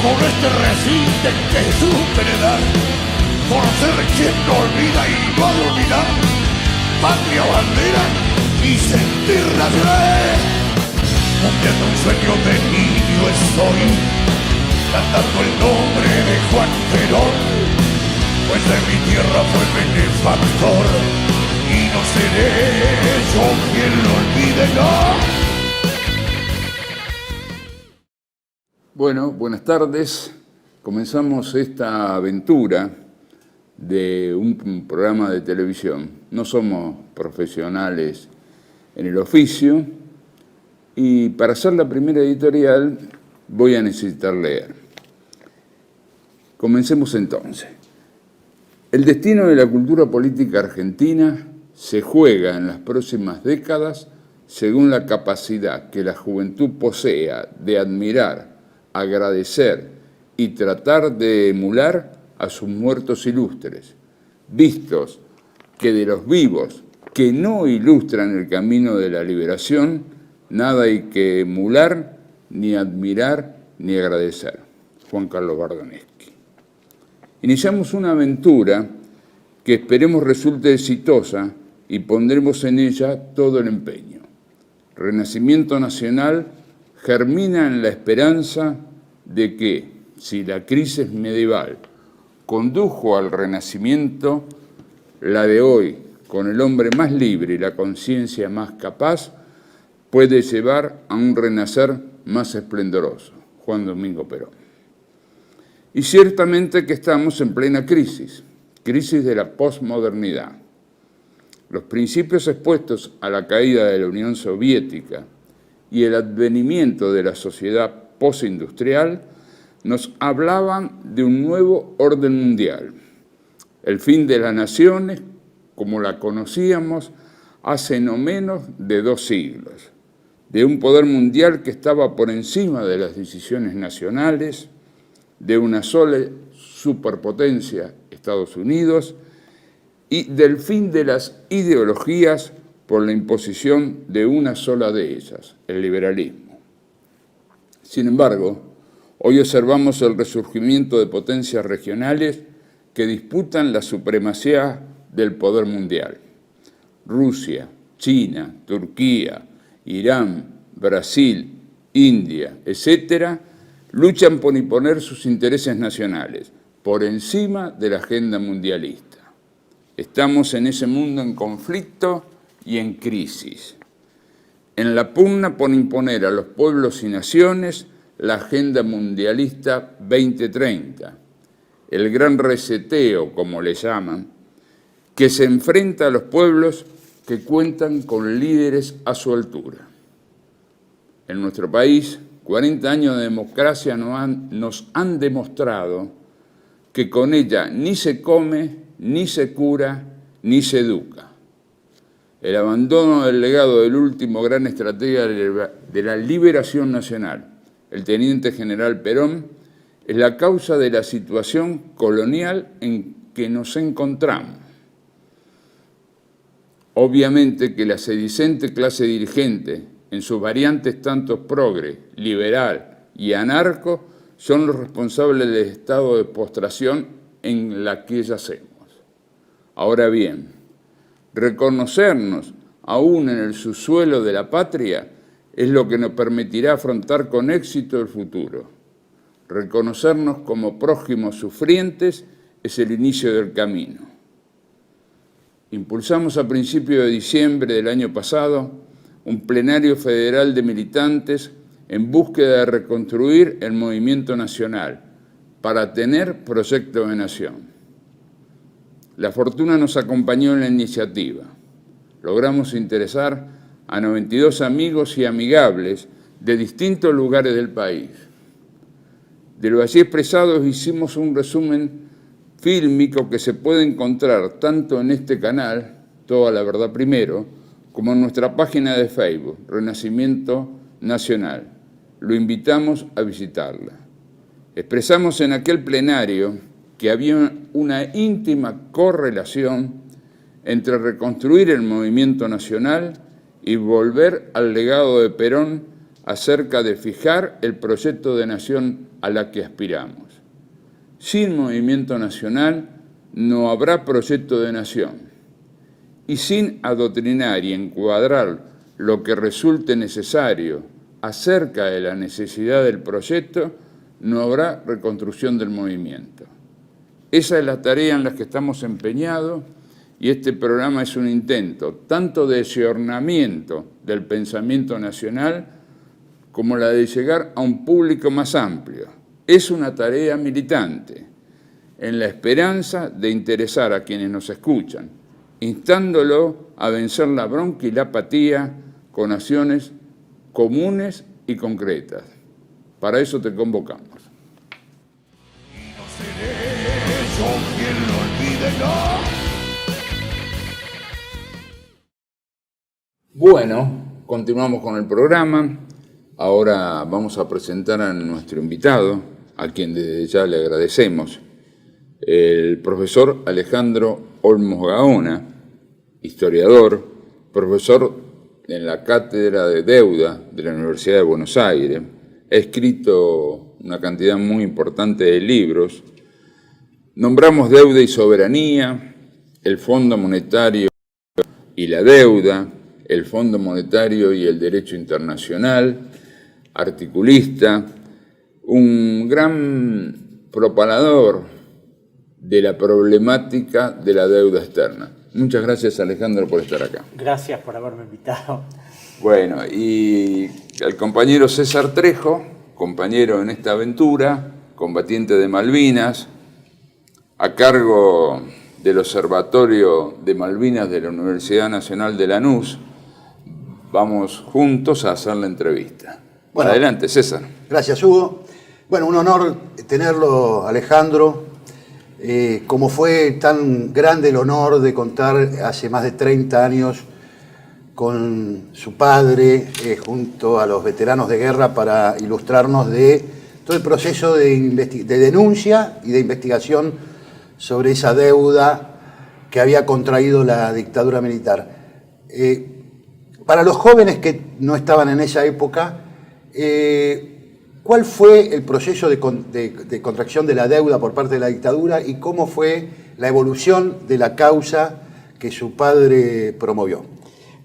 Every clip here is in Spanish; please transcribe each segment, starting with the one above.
por este resiste que supe heredar, por ser quien no olvida y no ha de olvidar, patria, bandera y sentir nacional. Cumpliendo un sueño de niño estoy, cantando el nombre de Juan Perón, pues de mi tierra fue benefactor, y no seré yo quien lo olvide, no. Bueno, buenas tardes. Comenzamos esta aventura de un programa de televisión. No somos profesionales en el oficio y para hacer la primera editorial voy a necesitar leer. Comencemos entonces. El destino de la cultura política argentina se juega en las próximas décadas según la capacidad que la juventud posea de admirar, agradecer y tratar de emular a sus muertos ilustres, vistos que de los vivos que no ilustran el camino de la liberación, nada hay que emular, ni admirar, ni agradecer. Juan Carlos Bardonecki. Iniciamos una aventura que esperemos resulte exitosa y pondremos en ella todo el empeño. Renacimiento Nacional germina en la esperanza de que, si la crisis medieval condujo al Renacimiento, la de hoy, con el hombre más libre y la conciencia más capaz, puede llevar a un renacer más esplendoroso. Juan Domingo Perón. Y ciertamente que estamos en plena crisis de la posmodernidad. Los principios expuestos a la caída de la Unión Soviética y el advenimiento de la sociedad postindustrial nos hablaban de un nuevo orden mundial, el fin de las naciones como la conocíamos hace no menos de 2 siglos, de un poder mundial que estaba por encima de las decisiones nacionales, de una sola superpotencia, Estados Unidos, y del fin de las ideologías por la imposición de una sola de ellas, el liberalismo. Sin embargo, hoy observamos el resurgimiento de potencias regionales que disputan la supremacía del poder mundial. Rusia, China, Turquía, Irán, Brasil, India, etcétera, luchan por imponer sus intereses nacionales por encima de la agenda mundialista. Estamos en ese mundo en conflicto y en crisis. En la pugna por imponer a los pueblos y naciones la Agenda Mundialista 2030, el gran reseteo, como le llaman, que se enfrenta a los pueblos que cuentan con líderes a su altura. En nuestro país, 40 años de democracia nos han demostrado que con ella ni se come, ni se cura, ni se educa. El abandono del legado del último gran estratega de la liberación nacional, el teniente general Perón, es la causa de la situación colonial en que nos encontramos. Obviamente que la sedicente clase dirigente, en sus variantes tanto progre, liberal y anarco, son los responsables del estado de postración en la que yacemos. Ahora bien, reconocernos aún en el subsuelo de la patria es lo que nos permitirá afrontar con éxito el futuro. Reconocernos como prójimos sufrientes es el inicio del camino. Impulsamos a principios de diciembre del año pasado un plenario federal de militantes en búsqueda de reconstruir el movimiento nacional para tener proyecto de nación. La fortuna nos acompañó en la iniciativa. Logramos interesar a 92 amigos y amigables de distintos lugares del país. De lo allí expresado hicimos un resumen fílmico que se puede encontrar tanto en este canal, Toda la Verdad Primero, como en nuestra página de Facebook, Renacimiento Nacional. Lo invitamos a visitarla. Expresamos en aquel plenario que había una íntima correlación entre reconstruir el movimiento nacional y volver al legado de Perón acerca de fijar el proyecto de nación a la que aspiramos. Sin movimiento nacional no habrá proyecto de nación. Y sin adoctrinar y encuadrar lo que resulte necesario acerca de la necesidad del proyecto, no habrá reconstrucción del movimiento. Esa es la tarea en la que estamos empeñados y este programa es un intento tanto de ayornamiento del pensamiento nacional como la de llegar a un público más amplio. Es una tarea militante, en la esperanza de interesar a quienes nos escuchan, instándolo a vencer la bronca y la apatía con acciones comunes y concretas. Para eso te convocamos. Y no seré yo quien lo olvide, no. Bueno, continuamos con el programa. Ahora vamos a presentar a nuestro invitado, a quien desde ya le agradecemos, el profesor Alejandro Olmos Gaona, historiador, profesor en la Cátedra de Deuda de la Universidad de Buenos Aires. Ha escrito una cantidad muy importante de libros. Nombramos Deuda y Soberanía, el Fondo Monetario y la Deuda, el Fondo Monetario y el Derecho Internacional, articulista, un gran propagador de la problemática de la deuda externa. Muchas gracias, Alejandro, por estar acá. Gracias por haberme invitado. Bueno, y al compañero César Trejo, compañero en esta aventura, combatiente de Malvinas, a cargo del Observatorio de Malvinas de la Universidad Nacional de Lanús. Vamos juntos a hacer la entrevista. Bueno, adelante, César. Gracias, Hugo. Bueno, un honor tenerlo, Alejandro. Como fue tan grande el honor de contar hace más de 30 años con su padre, junto a los veteranos de guerra, para ilustrarnos de todo el proceso de denuncia y de investigación sobre esa deuda que había contraído la dictadura militar. Para los jóvenes que no estaban en esa época, ¿cuál fue el proceso de contracción de la deuda por parte de la dictadura y cómo fue la evolución de la causa que su padre promovió?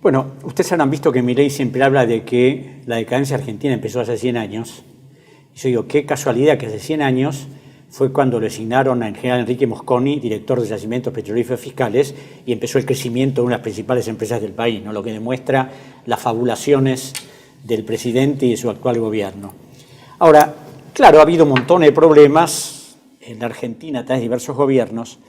Bueno, ustedes habrán visto que Milei siempre habla de que la decadencia argentina empezó hace 100 años. Yo digo, qué casualidad que hace 100 años fue cuando le asignaron al general Enrique Mosconi, director de yacimientos petrolíferos fiscales, y empezó el crecimiento de una de las principales empresas del país, ¿no? Lo que demuestra las fabulaciones del presidente y de su actual gobierno. Ahora, claro, ha habido un montón de problemas en la Argentina a través de diversos gobiernos,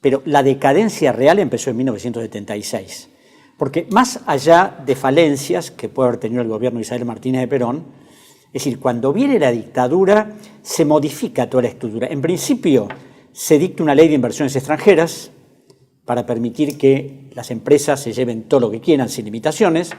pero la decadencia real empezó en 1976. Porque más allá de falencias que puede haber tenido el gobierno de Isabel Martínez de Perón, es decir, cuando viene la dictadura se modifica toda la estructura. En principio se dicta una ley de inversiones extranjeras para permitir que las empresas se lleven todo lo que quieran sin limitaciones.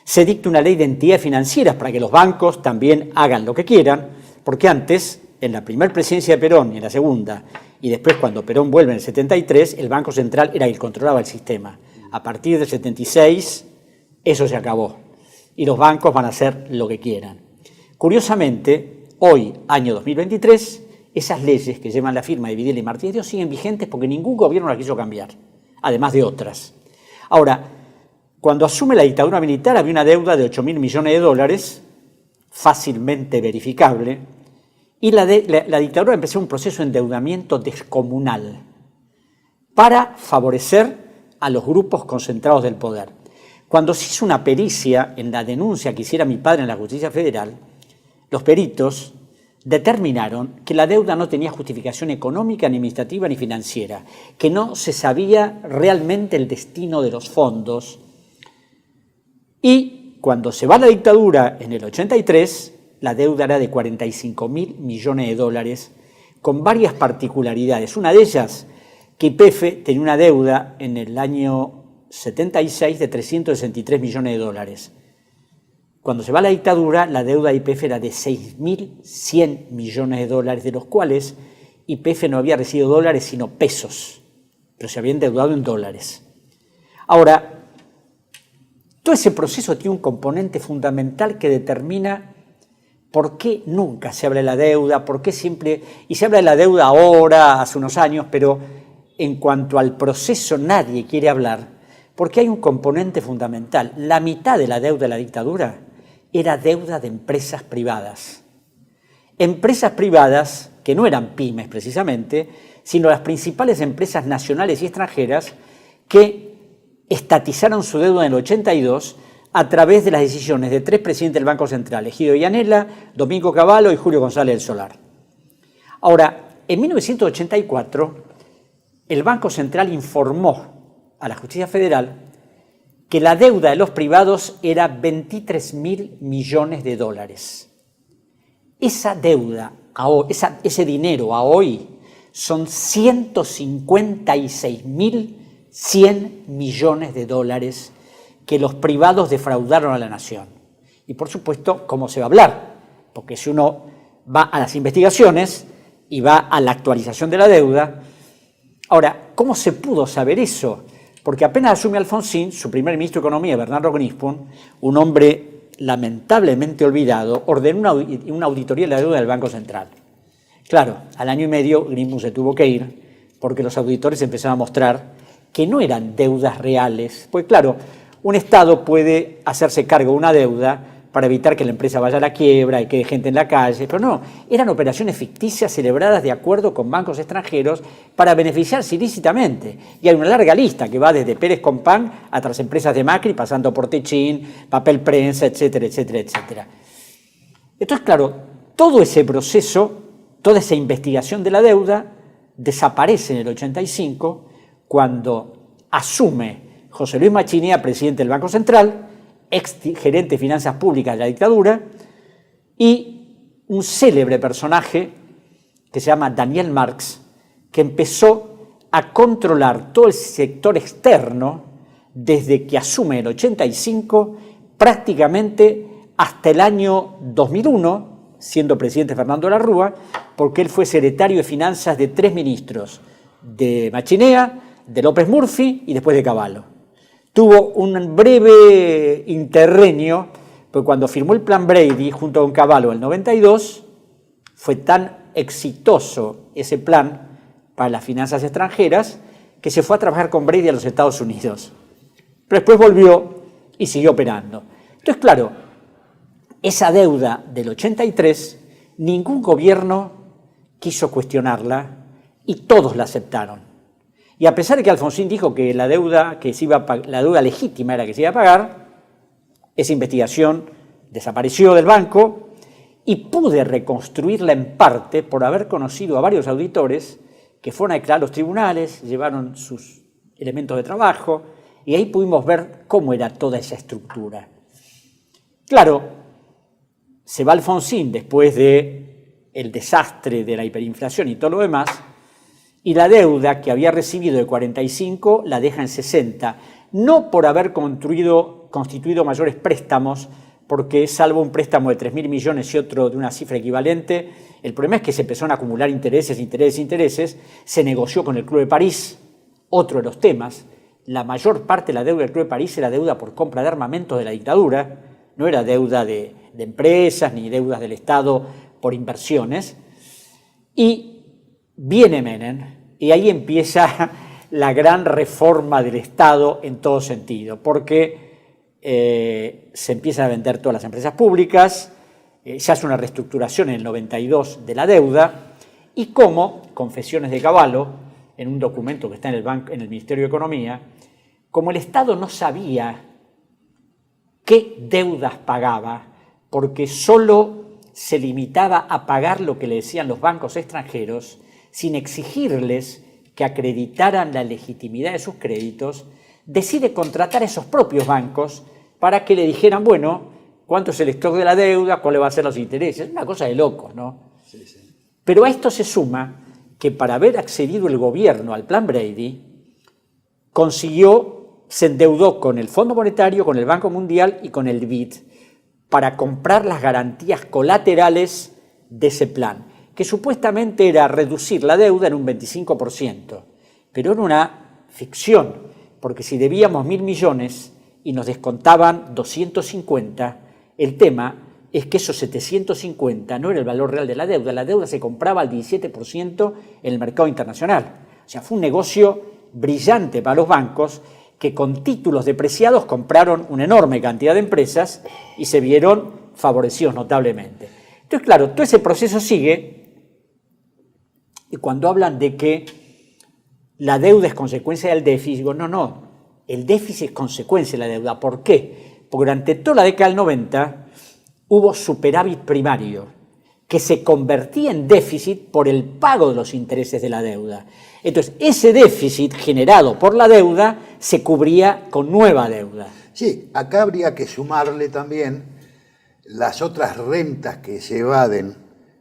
Se dicta una ley de entidades financieras para que los bancos también hagan lo que quieran, porque antes, en la primera presidencia de Perón y en la segunda, y después cuando Perón vuelve en el 73, el Banco Central era el que controlaba el sistema. A partir del 76, eso se acabó, y los bancos van a hacer lo que quieran. Curiosamente, hoy, año 2023, esas leyes que llevan la firma de Videla y Martínez de Dios siguen vigentes porque ningún gobierno las quiso cambiar, además de otras. Ahora, cuando asume la dictadura militar había una deuda de 8.000 millones de dólares, fácilmente verificable, y la dictadura empezó un proceso de endeudamiento descomunal para favorecer a los grupos concentrados del poder. Cuando se hizo una pericia en la denuncia que hiciera mi padre en la Justicia Federal, los peritos determinaron que la deuda no tenía justificación económica, ni administrativa, ni financiera, que no se sabía realmente el destino de los fondos. Y cuando se va la dictadura en el 83, la deuda era de 45.000 millones de dólares, con varias particularidades. Una de ellas, que YPF tenía una deuda en el año 76 de 363 millones de dólares. Cuando se va la dictadura, la deuda de YPF era de 6.100 millones de dólares, de los cuales YPF no había recibido dólares sino pesos, pero se había endeudado en dólares. Ahora, todo ese proceso tiene un componente fundamental que determina ¿por qué nunca se habla de la deuda? ¿Por qué siempre? Y se habla de la deuda ahora, hace unos años, pero en cuanto al proceso nadie quiere hablar, porque hay un componente fundamental. La mitad de la deuda de la dictadura era deuda de empresas privadas. Empresas privadas que no eran pymes precisamente, sino las principales empresas nacionales y extranjeras que estatizaron su deuda en el 82 a través de las decisiones de 3 presidentes del Banco Central, Egidio Yanela, Domingo Cavallo y Julio González del Solar. Ahora, en 1984, el Banco Central informó a la Justicia Federal que la deuda de los privados era 23.000 millones de dólares. Esa deuda, ese dinero a hoy, son 156.100 millones de dólares que los privados defraudaron a la nación. Y por supuesto, ¿cómo se va a hablar? Porque si uno va a las investigaciones y va a la actualización de la deuda. Ahora, ¿cómo se pudo saber eso? Porque apenas asume Alfonsín, su primer ministro de Economía, Bernardo Grinspoon, un hombre lamentablemente olvidado, ordenó una auditoría de la deuda del Banco Central. Claro, al año y medio Grinspoon se tuvo que ir porque los auditores empezaron a mostrar que no eran deudas reales. Pues claro, un Estado puede hacerse cargo de una deuda para evitar que la empresa vaya a la quiebra y quede gente en la calle, pero no, eran operaciones ficticias celebradas de acuerdo con bancos extranjeros para beneficiarse ilícitamente. Y hay una larga lista que va desde Pérez Compán hasta las empresas de Macri, pasando por Techín, Papel Prensa, etcétera, etcétera, etcétera. Entonces, claro, todo ese proceso, toda esa investigación de la deuda desaparece en el 85 cuando asume José Luis Machinea, presidente del Banco Central, ex gerente de finanzas públicas de la dictadura, y un célebre personaje que se llama Daniel Marx, que empezó a controlar todo el sector externo desde que asume el 85 prácticamente hasta el año 2001, siendo presidente Fernando de la Rúa, porque él fue secretario de finanzas de 3 ministros, de Machinea, de López Murphy y después de Cavallo. Tuvo un breve interregnio, porque cuando firmó el Plan Brady junto con Cavallo en el 92, fue tan exitoso ese plan para las finanzas extranjeras que se fue a trabajar con Brady a los Estados Unidos. Pero después volvió y siguió operando. Entonces, claro, esa deuda del 83, ningún gobierno quiso cuestionarla y todos la aceptaron. Y a pesar de que Alfonsín dijo que la deuda legítima era que se iba a pagar, esa investigación desapareció del banco y pude reconstruirla en parte por haber conocido a varios auditores que fueron a declarar a los tribunales, llevaron sus elementos de trabajo y ahí pudimos ver cómo era toda esa estructura. Claro, se va Alfonsín después del desastre de la hiperinflación y todo lo demás, y la deuda que había recibido de 45 la deja en 60, no por haber constituido mayores préstamos, porque salvo un préstamo de 3.000 millones y otro de una cifra equivalente, el problema es que se empezaron a acumular intereses, se negoció con el Club de París, otro de los temas. La mayor parte de la deuda del Club de París era deuda por compra de armamentos de la dictadura, no era deuda de empresas ni deudas del Estado por inversiones, y viene Menem, y ahí empieza la gran reforma del Estado en todo sentido, porque se empiezan a vender todas las empresas públicas, se hace una reestructuración en el 92 de la deuda, y como, confesiones de Cavallo, en un documento que está en el Ministerio de Economía, como el Estado no sabía qué deudas pagaba, porque solo se limitaba a pagar lo que le decían los bancos extranjeros, sin exigirles que acreditaran la legitimidad de sus créditos, decide contratar a esos propios bancos para que le dijeran, bueno, cuánto es el stock de la deuda, cuáles van a ser los intereses. Una cosa de locos, ¿no? Sí, sí. Pero a esto se suma que para haber accedido el gobierno al Plan Brady, se endeudó con el Fondo Monetario, con el Banco Mundial y con el BID para comprar las garantías colaterales de ese plan, que supuestamente era reducir la deuda en un 25%, pero era una ficción, porque si debíamos 1.000 millones y nos descontaban 250, el tema es que esos 750 no era el valor real de la deuda se compraba al 17% en el mercado internacional. O sea, fue un negocio brillante para los bancos que con títulos depreciados compraron una enorme cantidad de empresas y se vieron favorecidos notablemente. Entonces, claro, todo ese proceso sigue y cuando hablan de que la deuda es consecuencia del déficit, digo, no, el déficit es consecuencia de la deuda. ¿Por qué? Porque durante toda la década del 90 hubo superávit primario que se convertía en déficit por el pago de los intereses de la deuda. Entonces, ese déficit generado por la deuda se cubría con nueva deuda. Sí, acá habría que sumarle también las otras rentas que se evaden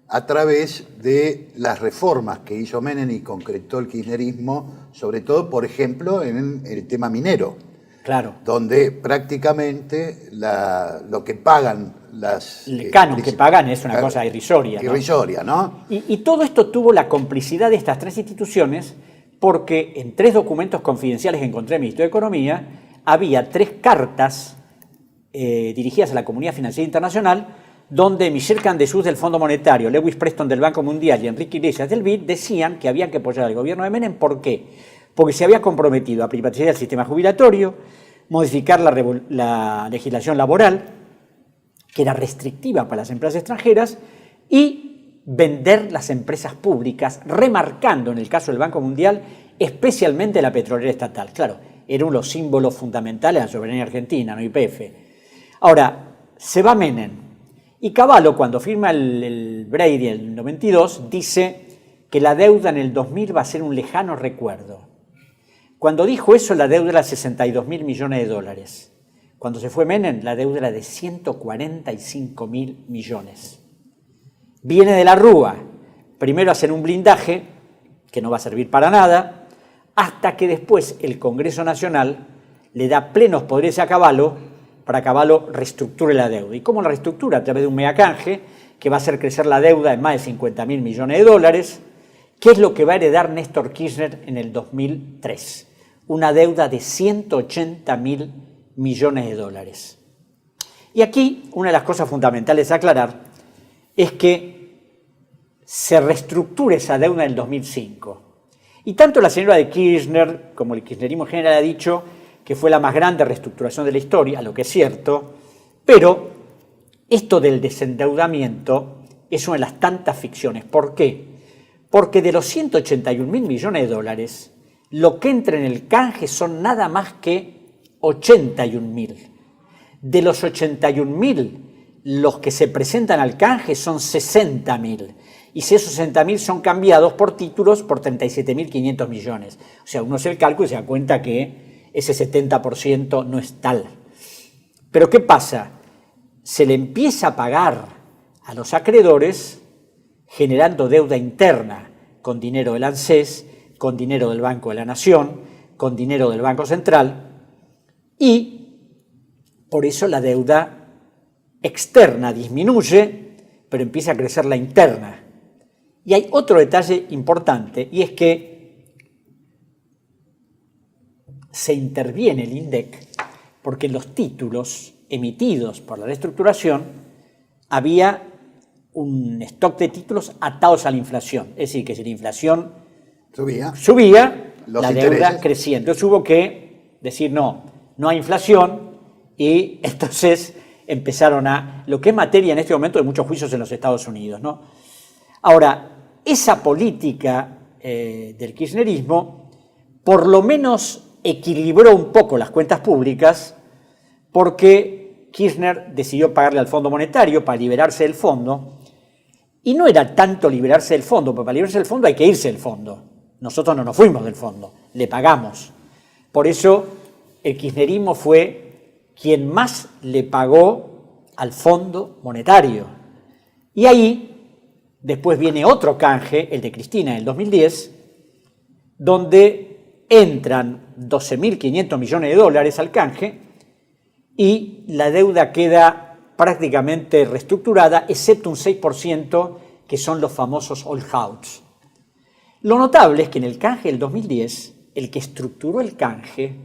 a través de las reformas que hizo Menem y concretó el kirchnerismo, sobre todo, por ejemplo, en el tema minero. Claro. Donde prácticamente lo que pagan las... El canon que pagan es una cosa irrisoria. Irrisoria, ¿no? Y todo esto tuvo la complicidad de estas tres instituciones porque en 3 documentos confidenciales que encontré en el Ministerio de Economía había 3 cartas dirigidas a la comunidad financiera internacional donde Michel Candesus del Fondo Monetario, Lewis Preston del Banco Mundial y Enrique Iglesias del BID decían que había que apoyar al gobierno de Menem. ¿Por qué? Porque se había comprometido a privatizar el sistema jubilatorio, modificar la legislación laboral, que era restrictiva para las empresas extranjeras, y vender las empresas públicas, remarcando en el caso del Banco Mundial especialmente la petrolera estatal. Claro, era uno de los símbolos fundamentales de la soberanía argentina, ¿no? YPF. Ahora, se va Menem. Y Cavallo, cuando firma el Brady en el 92, dice que la deuda en el 2000 va a ser un lejano recuerdo. Cuando dijo eso, la deuda era 62.000 millones de dólares. Cuando se fue Menem, la deuda era de 145.000 millones. Viene de la Rúa. Primero hacen un blindaje, que no va a servir para nada, hasta que después el Congreso Nacional le da plenos poderes a Cavallo para que Cavallo reestructure la deuda. ¿Y cómo la reestructura? A través de un megacanje que va a hacer crecer la deuda en más de 50.000 millones de dólares, que es lo que va a heredar Néstor Kirchner en el 2003. Una deuda de 180.000 millones de dólares. Y aquí una de las cosas fundamentales a aclarar es que se reestructura esa deuda en el 2005. Y tanto la señora de Kirchner como el kirchnerismo en general ha dicho que fue la más grande reestructuración de la historia, lo que es cierto, pero esto del desendeudamiento es una de las tantas ficciones. ¿Por qué? Porque de los 181.000 millones de dólares, lo que entra en el canje son nada más que 81.000. De los 81.000, los que se presentan al canje son 60.000. Y si esos 60.000 son cambiados por títulos por 37.500 millones. O sea, uno hace el cálculo y se da cuenta que ese 70% no es tal. Pero ¿qué pasa? Se le empieza a pagar a los acreedores generando deuda interna con dinero del ANSES, con dinero del Banco de la Nación, con dinero del Banco Central, y por eso la deuda externa disminuye, pero empieza a crecer la interna. Y hay otro detalle importante, y es que se interviene el INDEC porque en los títulos emitidos por la reestructuración había un stock de títulos atados a la inflación. Es decir, que si la inflación subía la deuda crecía. Entonces hubo que decir no hay inflación y entonces empezaron lo que es materia en este momento de muchos juicios en los Estados Unidos, ¿no? Ahora, esa política del kirchnerismo por lo menos equilibró un poco las cuentas públicas porque Kirchner decidió pagarle al Fondo Monetario para liberarse del fondo, y no era tanto liberarse del fondo, porque para liberarse del fondo hay que irse del fondo. Nosotros no nos fuimos del fondo, le pagamos. Por eso el kirchnerismo fue quien más le pagó al Fondo Monetario. Y ahí después viene otro canje, el de Cristina en el 2010, donde entran 12.500 millones de dólares al canje y la deuda queda prácticamente reestructurada, excepto un 6% que son los famosos holdouts. Lo notable es que en el canje del 2010, el que estructuró el canje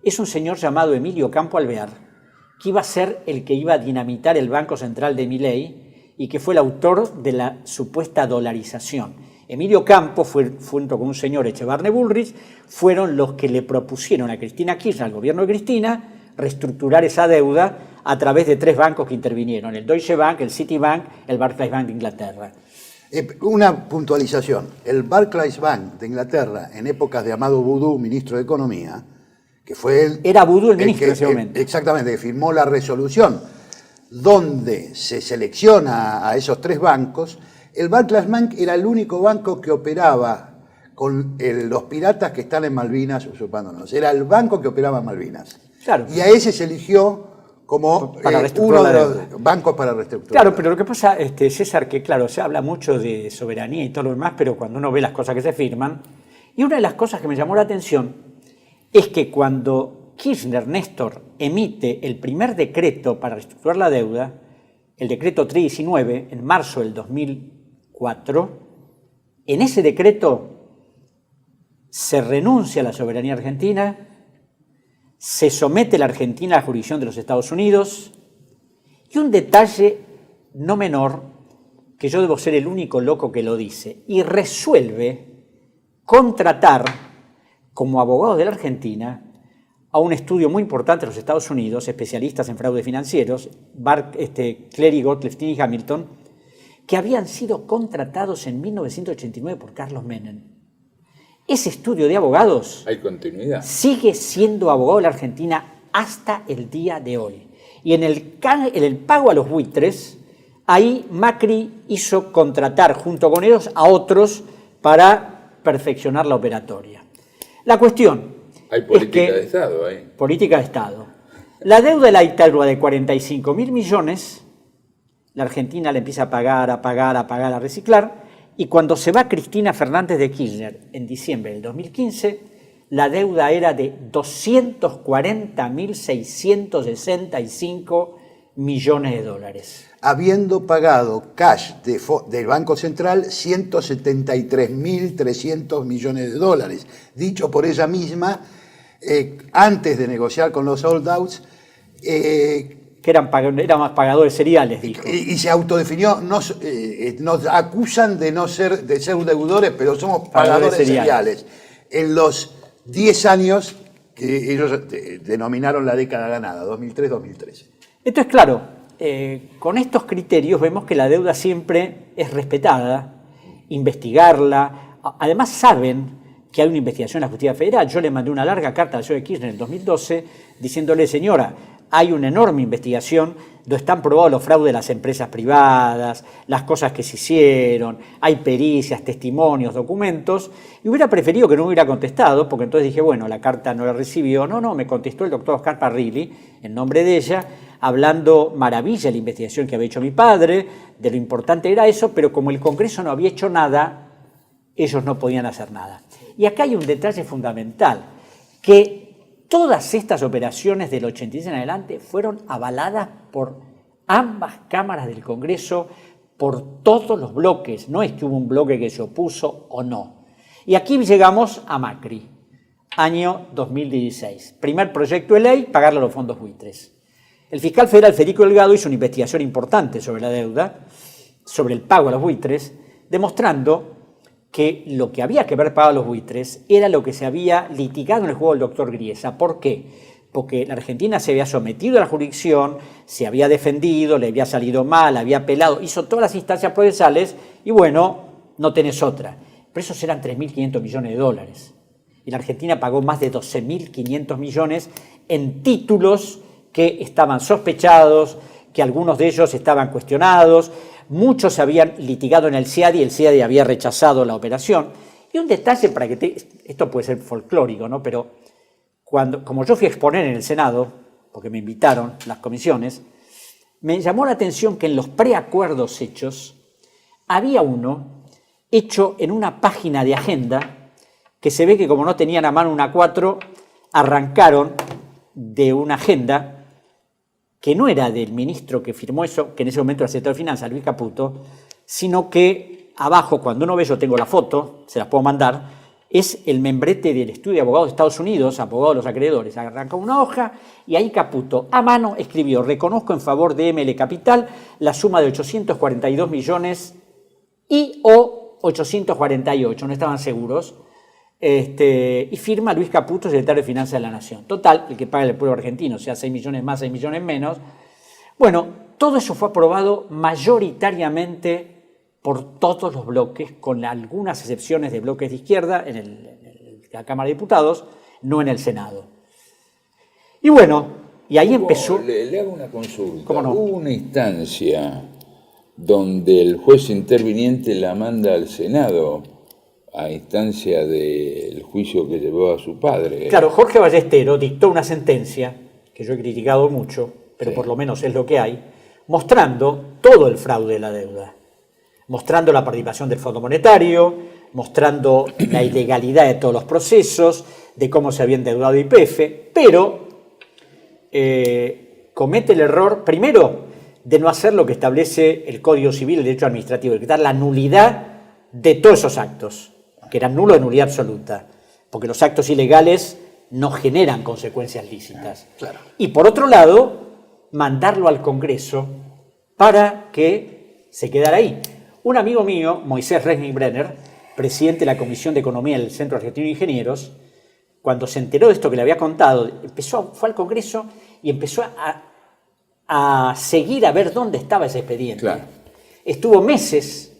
es un señor llamado Emilio Campo Alvear, que iba a ser el que iba a dinamitar el Banco Central de Milei y que fue el autor de la supuesta dolarización. Emilio Campo, junto con un señor Echevarne Bullrich, fueron los que le propusieron a Cristina Kirchner, al gobierno de Cristina, reestructurar esa deuda a través de 3 bancos que intervinieron, el Deutsche Bank, el Citibank, el Barclays Bank de Inglaterra. Una puntualización. El Barclays Bank de Inglaterra, en épocas de Amado Boudou, ministro de Economía, que fue él... Era Boudou el ministro en ese momento. Exactamente, que firmó la resolución donde se selecciona a esos 3 bancos. El Barclays Bank era el único banco que operaba con los piratas que están en Malvinas usurpándonos. Era el banco que operaba en Malvinas. Claro. Y a ese se eligió como uno de los bancos para reestructurar. Claro, pero lo que pasa, César, que claro, se habla mucho de soberanía y todo lo demás, pero cuando uno ve las cosas que se firman, y una de las cosas que me llamó la atención es que cuando Kirchner, Néstor, emite el primer decreto para reestructurar la deuda, el decreto 319, en marzo del 2004, en ese decreto se renuncia a la soberanía argentina, se somete la Argentina a la jurisdicción de los Estados Unidos, y un detalle no menor, que yo debo ser el único loco que lo dice, y resuelve contratar como abogado de la Argentina a un estudio muy importante de los Estados Unidos, especialistas en fraudes financieros, Cleary, Gottlieb, y Hamilton, que habían sido contratados en 1989 por Carlos Menem. Ese estudio de abogados ¿Hay continuidad? Sigue siendo abogado de la Argentina hasta el día de hoy. Y en el pago a los buitres, ahí Macri hizo contratar junto con ellos a otros para perfeccionar la operatoria. La cuestión Hay política es que, de Estado ahí. Política de Estado. La deuda de la Italia de 45.000 millones, la Argentina le empieza a pagar, a reciclar, y cuando se va Cristina Fernández de Kirchner en diciembre del 2015, la deuda era de 240.665 millones de dólares. Habiendo pagado cash del Banco Central 173.300 millones de dólares. Dicho por ella misma, antes de negociar con los holdouts, que eran más pagadores seriales, dijo. Y se autodefinió, nos acusan de ser deudores, pero somos pagadores seriales. En los 10 años que ellos denominaron la década ganada, 2003-2013. Esto es claro, con estos criterios vemos que la deuda siempre es respetada, investigarla, además saben que hay una investigación en la Justicia Federal. Yo le mandé una larga carta al señor Kirchner en el 2012 diciéndole, señora, hay una enorme investigación donde están probados los fraudes de las empresas privadas, las cosas que se hicieron, hay pericias, testimonios, documentos, y hubiera preferido que no me hubiera contestado, porque entonces dije, bueno, la carta no la recibió. No, me contestó el doctor Oscar Parrilli, en nombre de ella, hablando maravilla de la investigación que había hecho mi padre, de lo importante era eso, pero como el Congreso no había hecho nada, ellos no podían hacer nada. Y acá hay un detalle fundamental, que todas estas operaciones del 86 en adelante fueron avaladas por ambas cámaras del Congreso, por todos los bloques. No es que hubo un bloque que se opuso o no. Y aquí llegamos a Macri, año 2016. Primer proyecto de ley, pagarle a los fondos buitres. El fiscal federal Federico Delgado hizo una investigación importante sobre la deuda, sobre el pago a los buitres, demostrando que lo que había que haber pagado a los buitres era lo que se había litigado en el juego del doctor Griesa. ¿Por qué? Porque la Argentina se había sometido a la jurisdicción, se había defendido, le había salido mal, había apelado, hizo todas las instancias procesales y bueno, no tenés otra. Pero esos eran 3.500 millones de dólares. Y la Argentina pagó más de 12.500 millones en títulos que estaban sospechados, que algunos de ellos estaban cuestionados. Muchos se habían litigado en el CIADI y el CIADI había rechazado la operación. Y un detalle para que esto puede ser folclórico, ¿no? Pero como yo fui a exponer en el Senado, porque me invitaron las comisiones, me llamó la atención que en los preacuerdos hechos había uno hecho en una página de agenda que se ve que como no tenían a mano una A4, arrancaron de una agenda que no era del ministro que firmó eso, que en ese momento era el secretario de Finanzas, Luis Caputo, sino que abajo, cuando uno ve, yo tengo la foto, se las puedo mandar, es el membrete del estudio de abogados de Estados Unidos, abogado de los acreedores. Arrancó una hoja y ahí Caputo, a mano, escribió: reconozco en favor de ML Capital la suma de 842 millones y o 848, no estaban seguros. Y firma Luis Caputo, secretario de Finanzas de la Nación. Total, el que paga el pueblo argentino, o sea, 6 millones más, 6 millones menos. Bueno, todo eso fue aprobado mayoritariamente por todos los bloques, con algunas excepciones de bloques de izquierda en la Cámara de Diputados, no en el Senado. Y bueno, y ahí empezó... Le hago una consulta. ¿Cómo no? Hubo una instancia donde el juez interviniente la manda al Senado a instancia del juicio que llevó a su padre. Claro, Jorge Ballestero dictó una sentencia, que yo he criticado mucho, pero Sí. por lo menos es lo que hay, mostrando todo el fraude de la deuda, mostrando la participación del Fondo Monetario, mostrando la ilegalidad de todos los procesos, de cómo se había endeudado YPF, pero comete el error, primero, de no hacer lo que establece el Código Civil, el Derecho Administrativo, de quitar la nulidad de todos esos actos, que eran nulos de nulidad absoluta, porque los actos ilegales no generan consecuencias lícitas. Claro. Y por otro lado, mandarlo al Congreso para que se quedara ahí. Un amigo mío, Moisés Resnick-Brenner, presidente de la Comisión de Economía del Centro Argentino de Ingenieros, cuando se enteró de esto que le había contado, fue al Congreso y empezó a seguir a ver dónde estaba ese expediente. Claro. Estuvo meses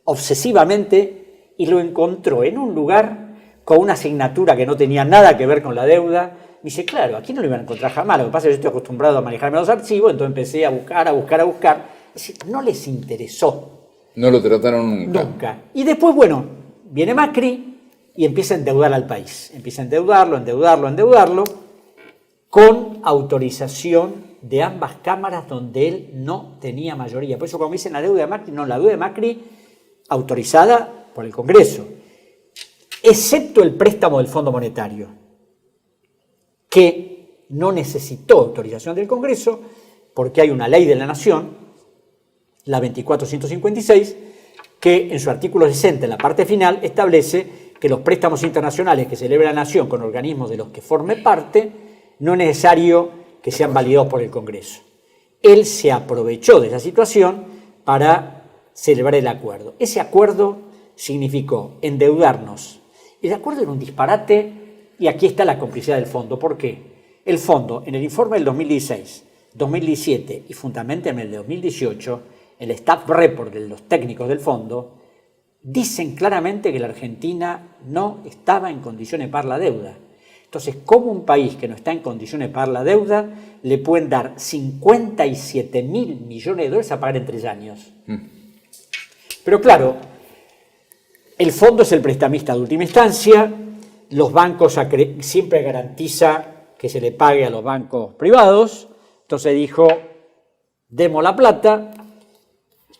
obsesivamente y lo encontró en un lugar con una asignatura que no tenía nada que ver con la deuda. Me dice, claro, aquí no lo iban a encontrar jamás. Lo que pasa es que yo estoy acostumbrado a manejarme los archivos, entonces empecé a buscar. Es decir, no les interesó. No lo trataron nunca. Nunca. Y después, bueno, viene Macri y empieza a endeudar al país. Empieza a endeudarlo, con autorización de ambas cámaras donde él no tenía mayoría. Por eso cuando dicen la deuda de Macri, no, la deuda de Macri autorizada por el Congreso, excepto el préstamo del Fondo Monetario, que no necesitó autorización del Congreso porque hay una ley de la Nación, la 24.156, que en su artículo 60, en la parte final, establece que los préstamos internacionales que celebre la Nación con organismos de los que forme parte, no es necesario que sean validados por el Congreso. Él se aprovechó de esa situación para celebrar el acuerdo. Ese acuerdo significó endeudarnos. El acuerdo era un disparate y aquí está la complicidad del fondo. ¿Por qué? El fondo, en el informe del 2016, 2017 y fundamentalmente en el de 2018, el staff report de los técnicos del fondo, dicen claramente que la Argentina no estaba en condiciones de pagar la deuda. Entonces, ¿cómo un país que no está en condiciones de pagar la deuda le pueden dar 57.000 millones de dólares a pagar en 3 años? Pero claro, el fondo es el prestamista de última instancia, los bancos siempre garantiza que se le pague a los bancos privados, entonces dijo, demos la plata.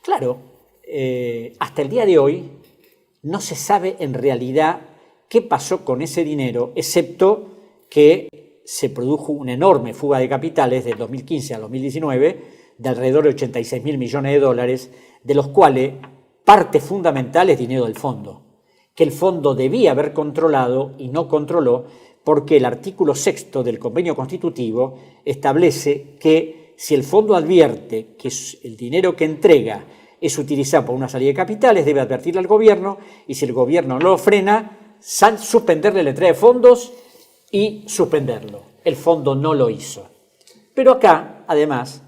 Claro, hasta el día de hoy no se sabe en realidad qué pasó con ese dinero, excepto que se produjo una enorme fuga de capitales del 2015 al 2019 de alrededor de 86.000 millones de dólares, de los cuales parte fundamental es dinero del fondo, que el fondo debía haber controlado y no controló porque el artículo 6 del convenio constitutivo establece que si el fondo advierte que el dinero que entrega es utilizado por una salida de capitales, debe advertirle al gobierno y si el gobierno no lo frena, suspenderle la entrada de fondos y suspenderlo. El fondo no lo hizo. Pero acá, además,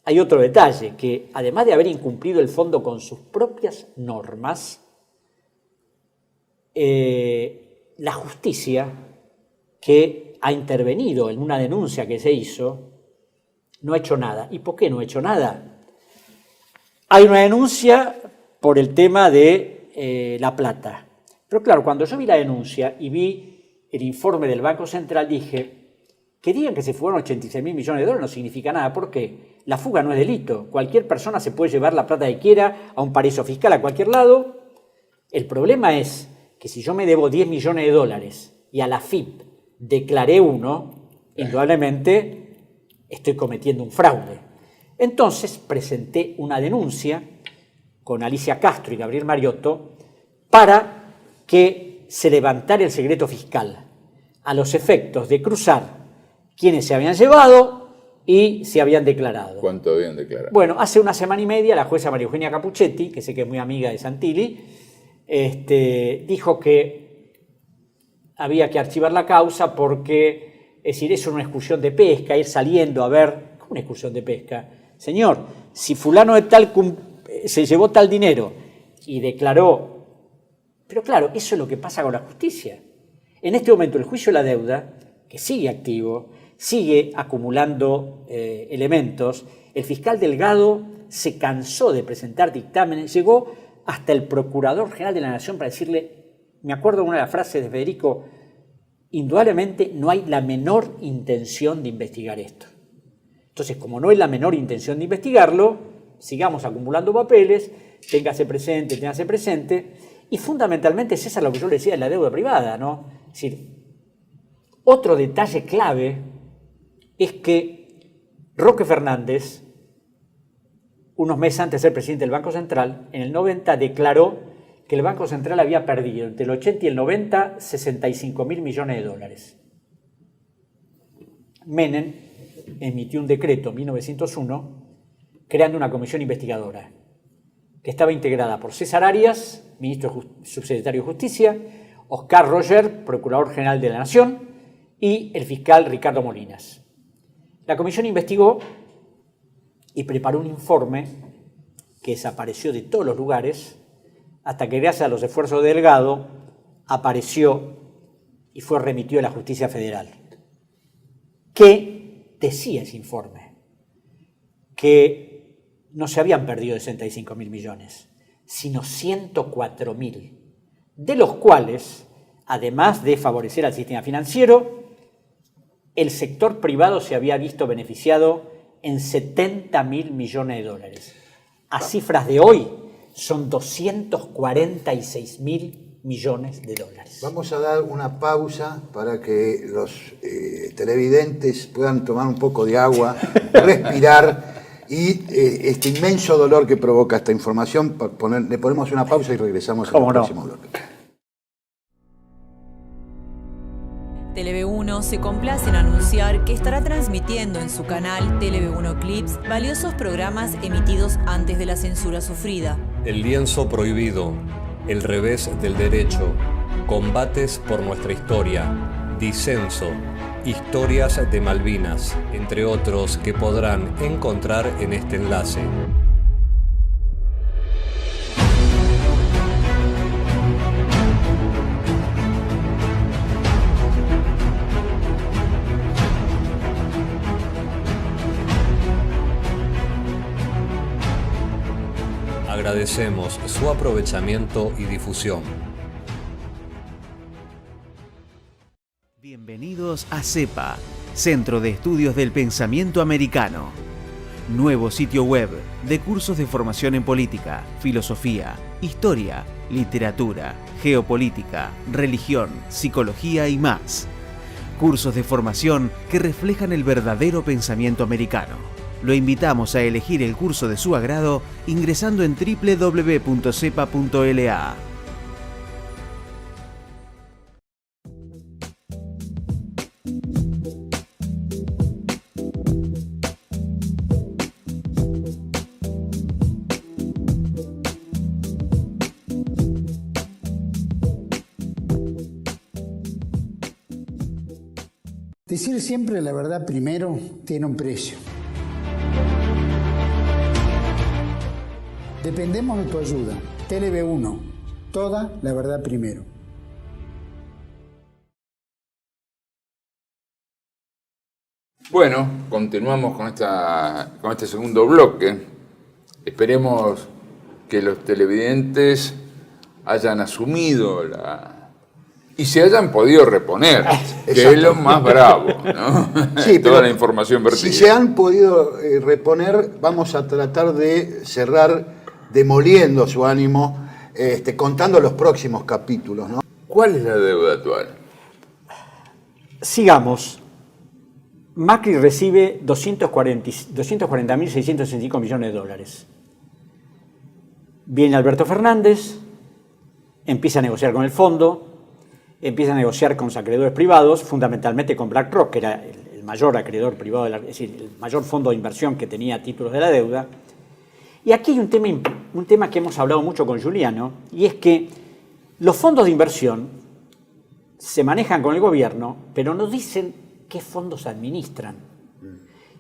hay otro detalle, que además de haber incumplido el fondo con sus propias normas, la justicia, que ha intervenido en una denuncia que se hizo, no ha hecho nada. ¿Y por qué no ha hecho nada? Hay una denuncia por el tema de La Plata. Pero claro, cuando yo vi la denuncia y vi el informe del Banco Central, dije, que digan que se fueron 86.000 millones de dólares no significa nada. ¿Por qué? La fuga no es delito. Cualquier persona se puede llevar la plata que quiera a un paraíso fiscal, a cualquier lado. El problema es que si yo me debo 10 millones de dólares y a la FIP declaré uno, indudablemente estoy cometiendo un fraude. Entonces presenté una denuncia con Alicia Castro y Gabriel Mariotto para que se levantara el secreto fiscal a los efectos de cruzar quienes se habían llevado y se habían declarado. ¿Cuánto habían declarado? Bueno, hace una semana y media la jueza María Eugenia Capuchetti, que sé que es muy amiga de Santilli, dijo que había que archivar la causa porque, es decir, eso era una excursión de pesca, ir saliendo a ver, ¿cómo una excursión de pesca? Señor, si fulano de tal se llevó tal dinero y declaró, pero claro, eso es lo que pasa con la justicia. En este momento el juicio de la deuda, que sigue activo, sigue acumulando elementos. El fiscal Delgado se cansó de presentar dictámenes, llegó hasta el Procurador General de la Nación para decirle, me acuerdo de una de las frases de Federico, indudablemente no hay la menor intención de investigar esto. Entonces, como no hay la menor intención de investigarlo, sigamos acumulando papeles, téngase presente, y fundamentalmente es eso lo que yo le decía de la deuda privada, ¿no? Es decir, otro detalle clave es que Roque Fernández, unos meses antes de ser presidente del Banco Central, en el 90 declaró que el Banco Central había perdido entre el 80 y el 90 $65.000 millones. Menem emitió un decreto en 1901 creando una comisión investigadora que estaba integrada por César Arias, subsecretario de Justicia, Oscar Roger, Procurador General de la Nación, y el fiscal Ricardo Molinas. La comisión investigó y preparó un informe que desapareció de todos los lugares hasta que, gracias a los esfuerzos de Delgado, apareció y fue remitido a la Justicia Federal. ¿Qué decía ese informe? Que no se habían perdido 65.000 millones, sino 104.000, de los cuales, además de favorecer al sistema financiero, el sector privado se había visto beneficiado en $70.000 millones. A cifras de hoy son $246.000 millones. Vamos a dar una pausa para que los televidentes puedan tomar un poco de agua, respirar y este inmenso dolor que provoca esta información, le ponemos una pausa y regresamos al próximo bloque. TLV1 se complace en anunciar que estará transmitiendo en su canal TLV1 Clips valiosos programas emitidos antes de la censura sufrida. El lienzo prohibido, el revés del derecho, combates por nuestra historia, disenso, historias de Malvinas, entre otros que podrán encontrar en este enlace. Agradecemos su aprovechamiento y difusión. Bienvenidos a CEPA, Centro de Estudios del Pensamiento Americano. Nuevo sitio web de cursos de formación en política, filosofía, historia, literatura, geopolítica, religión, psicología y más. Cursos de formación que reflejan el verdadero pensamiento americano. Lo invitamos a elegir el curso de su agrado ingresando en www.cepa.la. Decir siempre la verdad primero tiene un precio. Dependemos de tu ayuda. TLV1, toda la verdad primero. Bueno, continuamos con este segundo bloque. Esperemos que los televidentes hayan asumido y se hayan podido reponer, que es lo más bravo, ¿no? Sí, toda la información vertida. Si se han podido reponer, vamos a tratar de cerrar demoliendo su ánimo, contando los próximos capítulos, ¿no? ¿Cuál es la deuda actual? Sigamos. Macri recibe $240.665 millones. Viene Alberto Fernández, empieza a negociar con el fondo, empieza a negociar con sus acreedores privados, fundamentalmente con BlackRock, que era el mayor acreedor privado, es decir, el mayor fondo de inversión que tenía títulos de la deuda. Y aquí hay un tema que hemos hablado mucho con Juliano, y es que los fondos de inversión se manejan con el gobierno, pero no dicen qué fondos administran.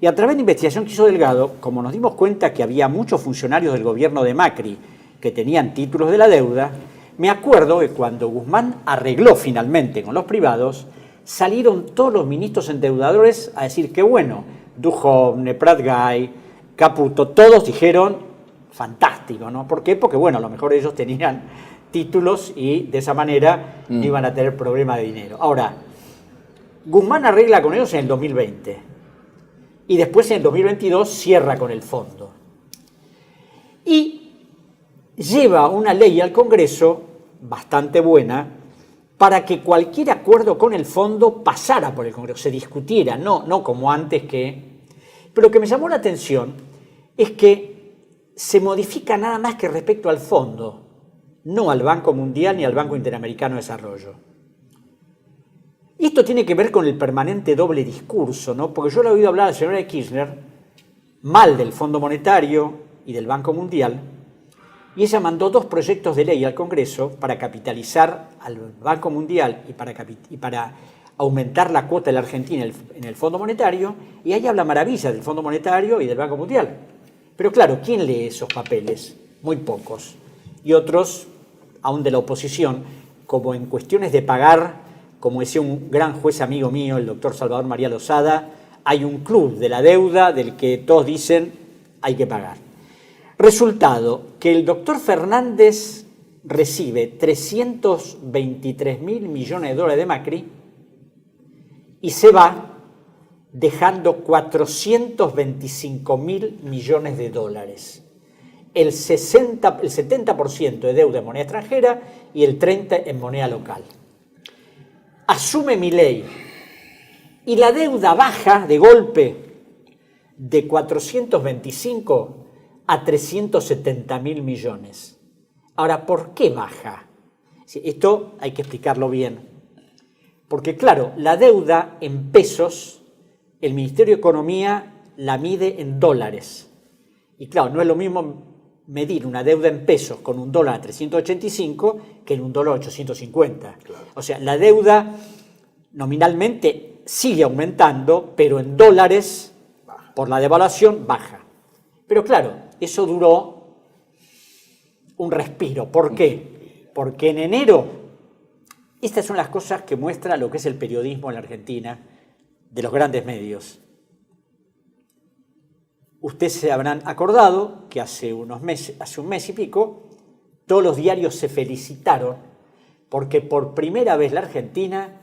Y a través de investigación que hizo Delgado, como nos dimos cuenta que había muchos funcionarios del gobierno de Macri que tenían títulos de la deuda, me acuerdo que cuando Guzmán arregló finalmente con los privados, salieron todos los ministros endeudadores a decir que bueno, Duhovne, Prat-Gay, Caputo, todos dijeron fantástico, ¿no? ¿Por qué? Porque bueno, a lo mejor ellos tenían títulos y de esa manera no iban a tener problema de dinero. Ahora, Guzmán arregla con ellos en el 2020 y después en el 2022 cierra con el fondo. Y lleva una ley al Congreso bastante buena para que cualquier acuerdo con el fondo pasara por el Congreso, se discutiera, no como antes que... Pero lo que me llamó la atención es que se modifica nada más que respecto al fondo, no al Banco Mundial ni al Banco Interamericano de Desarrollo. Y esto tiene que ver con el permanente doble discurso, ¿no? Porque yo le he oído hablar a la señora Kirchner mal del Fondo Monetario y del Banco Mundial, y ella mandó 2 proyectos de ley al Congreso para capitalizar al Banco Mundial y para aumentar la cuota de la Argentina en el Fondo Monetario, y ahí habla maravillas del Fondo Monetario y del Banco Mundial. Pero claro, ¿quién lee esos papeles? Muy pocos. Y otros, aún de la oposición, como en cuestiones de pagar, como decía un gran juez amigo mío, el doctor Salvador María Lozada, hay un club de la deuda del que todos dicen hay que pagar. Resultado, que el doctor Fernández recibe 323.000 millones de dólares de Macri y se va dejando 425.000 millones de dólares. El 70% de deuda en moneda extranjera y el 30% en moneda local. Asume Milei y la deuda baja de golpe de 425 a 370.000 millones. Ahora, ¿por qué baja? Esto hay que explicarlo bien. Porque claro, la deuda en pesos, el Ministerio de Economía la mide en dólares. Y claro, no es lo mismo medir una deuda en pesos con un dólar a 385 que en un dólar a 850. Claro. O sea, la deuda nominalmente sigue aumentando, pero en dólares, por la devaluación, baja. Pero claro, eso duró un respiro. ¿Por qué? Porque en enero, estas son las cosas que muestra lo que es el periodismo en la Argentina, de los grandes medios. Ustedes se habrán acordado que hace un mes y pico, todos los diarios se felicitaron porque por primera vez la Argentina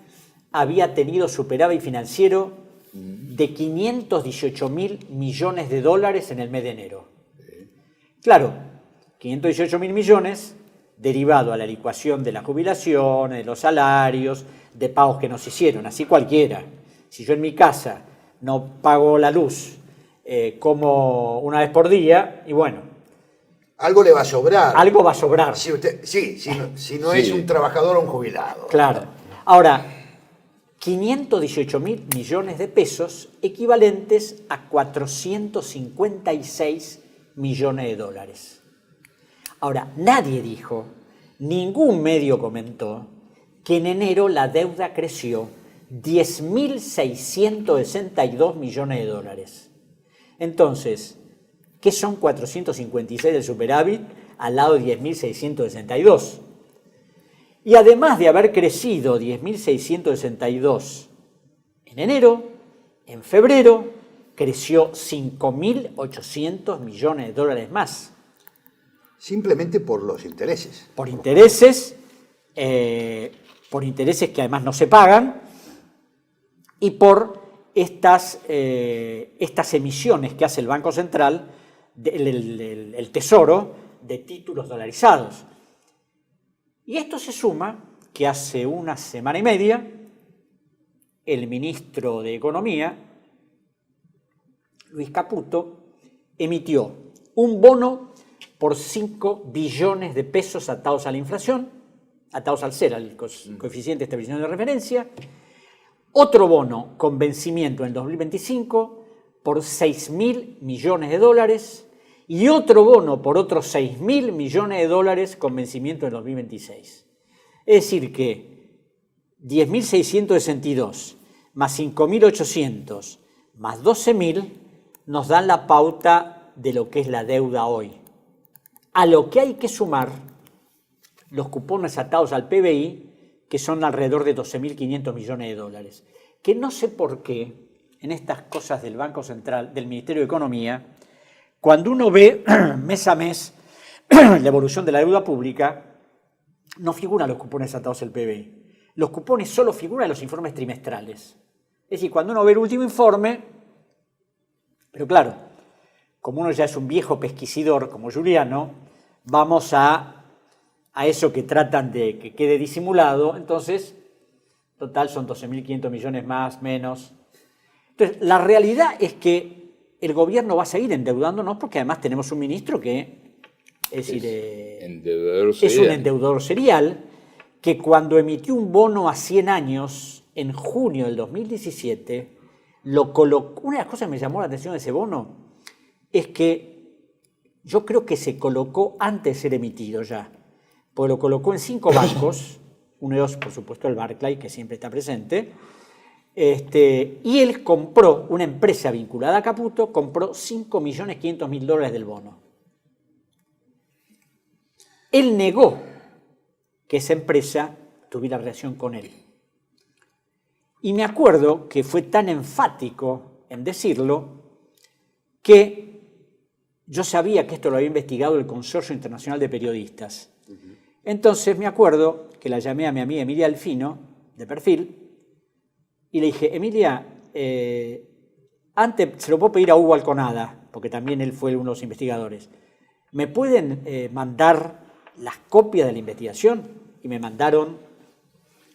había tenido superávit financiero de 518.000 millones de dólares en el mes de enero. Claro, 518.000 millones derivado a la licuación de la jubilación, de los salarios, de pagos que nos hicieron, así cualquiera. Si yo en mi casa no pago la luz, como una vez por día, y bueno. Algo le va a sobrar. Algo va a sobrar. Si no es un trabajador o un jubilado. Claro. Ahora, 518.000 millones de pesos equivalentes a 456 millones de dólares. Ahora, nadie dijo, ningún medio comentó, que en enero la deuda creció 10.662 millones de dólares. Entonces, ¿qué son 456 del superávit al lado de 10.662? Y además de haber crecido 10.662 en enero, en febrero creció 5.800 millones de dólares más. Simplemente por los intereses. Por intereses que además no se pagan y por estas emisiones que hace el Banco Central, el Tesoro, de títulos dolarizados. Y esto se suma que hace una semana y media el ministro de Economía, Luis Caputo, emitió un bono por 5 billones de pesos atados a la inflación atados al CER, al coeficiente de estabilización de referencia. Otro bono con vencimiento en el 2025 por $6.000 millones y otro bono por otros $6.000 millones con vencimiento en el 2026. Es decir que 10.662 más 5.800 más 12.000 nos dan la pauta de lo que es la deuda hoy. A lo que hay que sumar los cupones atados al PBI, que son alrededor de $12.500 millones, que no sé por qué en estas cosas del Banco Central, del Ministerio de Economía, cuando uno ve mes a mes la evolución de la deuda pública, no figuran los cupones atados al PBI. Los cupones solo figuran en los informes trimestrales. Es decir, cuando uno ve el último informe, pero claro, como uno ya es un viejo pesquisidor como Juliano, vamos a eso que tratan de que quede disimulado, entonces, total son 12.500 millones más, menos. Entonces, la realidad es que el gobierno va a seguir endeudándonos porque además tenemos un ministro que es un endeudador serial que cuando emitió un bono a 100 años en junio del 2017, lo colocó. Una de las cosas que me llamó la atención de ese bono es que yo creo que se colocó antes de ser emitido ya, porque lo colocó en 5 bancos, uno de ellos, por supuesto, el Barclays, que siempre está presente, y él compró, una empresa vinculada a Caputo, compró $5.500.000 del bono. Él negó que esa empresa tuviera relación con él. Y me acuerdo que fue tan enfático en decirlo que yo sabía que esto lo había investigado el Consorcio Internacional de Periodistas. Entonces me acuerdo que la llamé a mi amiga Emilia Alfino, de Perfil, y le dije, Emilia, antes se lo puedo pedir a Hugo Alconada, porque también él fue uno de los investigadores. ¿Me pueden mandar las copias de la investigación? Y me mandaron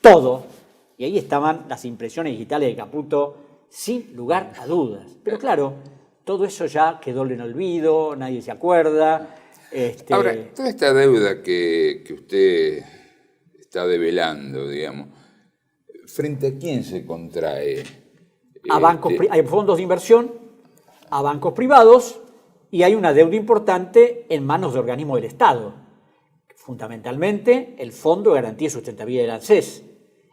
todo. Y ahí estaban las impresiones digitales de Caputo, sin lugar a dudas. Pero claro, todo eso ya quedó en el olvido, nadie se acuerda. Ahora, toda esta deuda que usted está develando, digamos, ¿frente a quién se contrae? A bancos, hay fondos de inversión, a bancos privados, y hay una deuda importante en manos de organismos del Estado. Fundamentalmente, el Fondo de Garantía y Sustentabilidad del ANSES,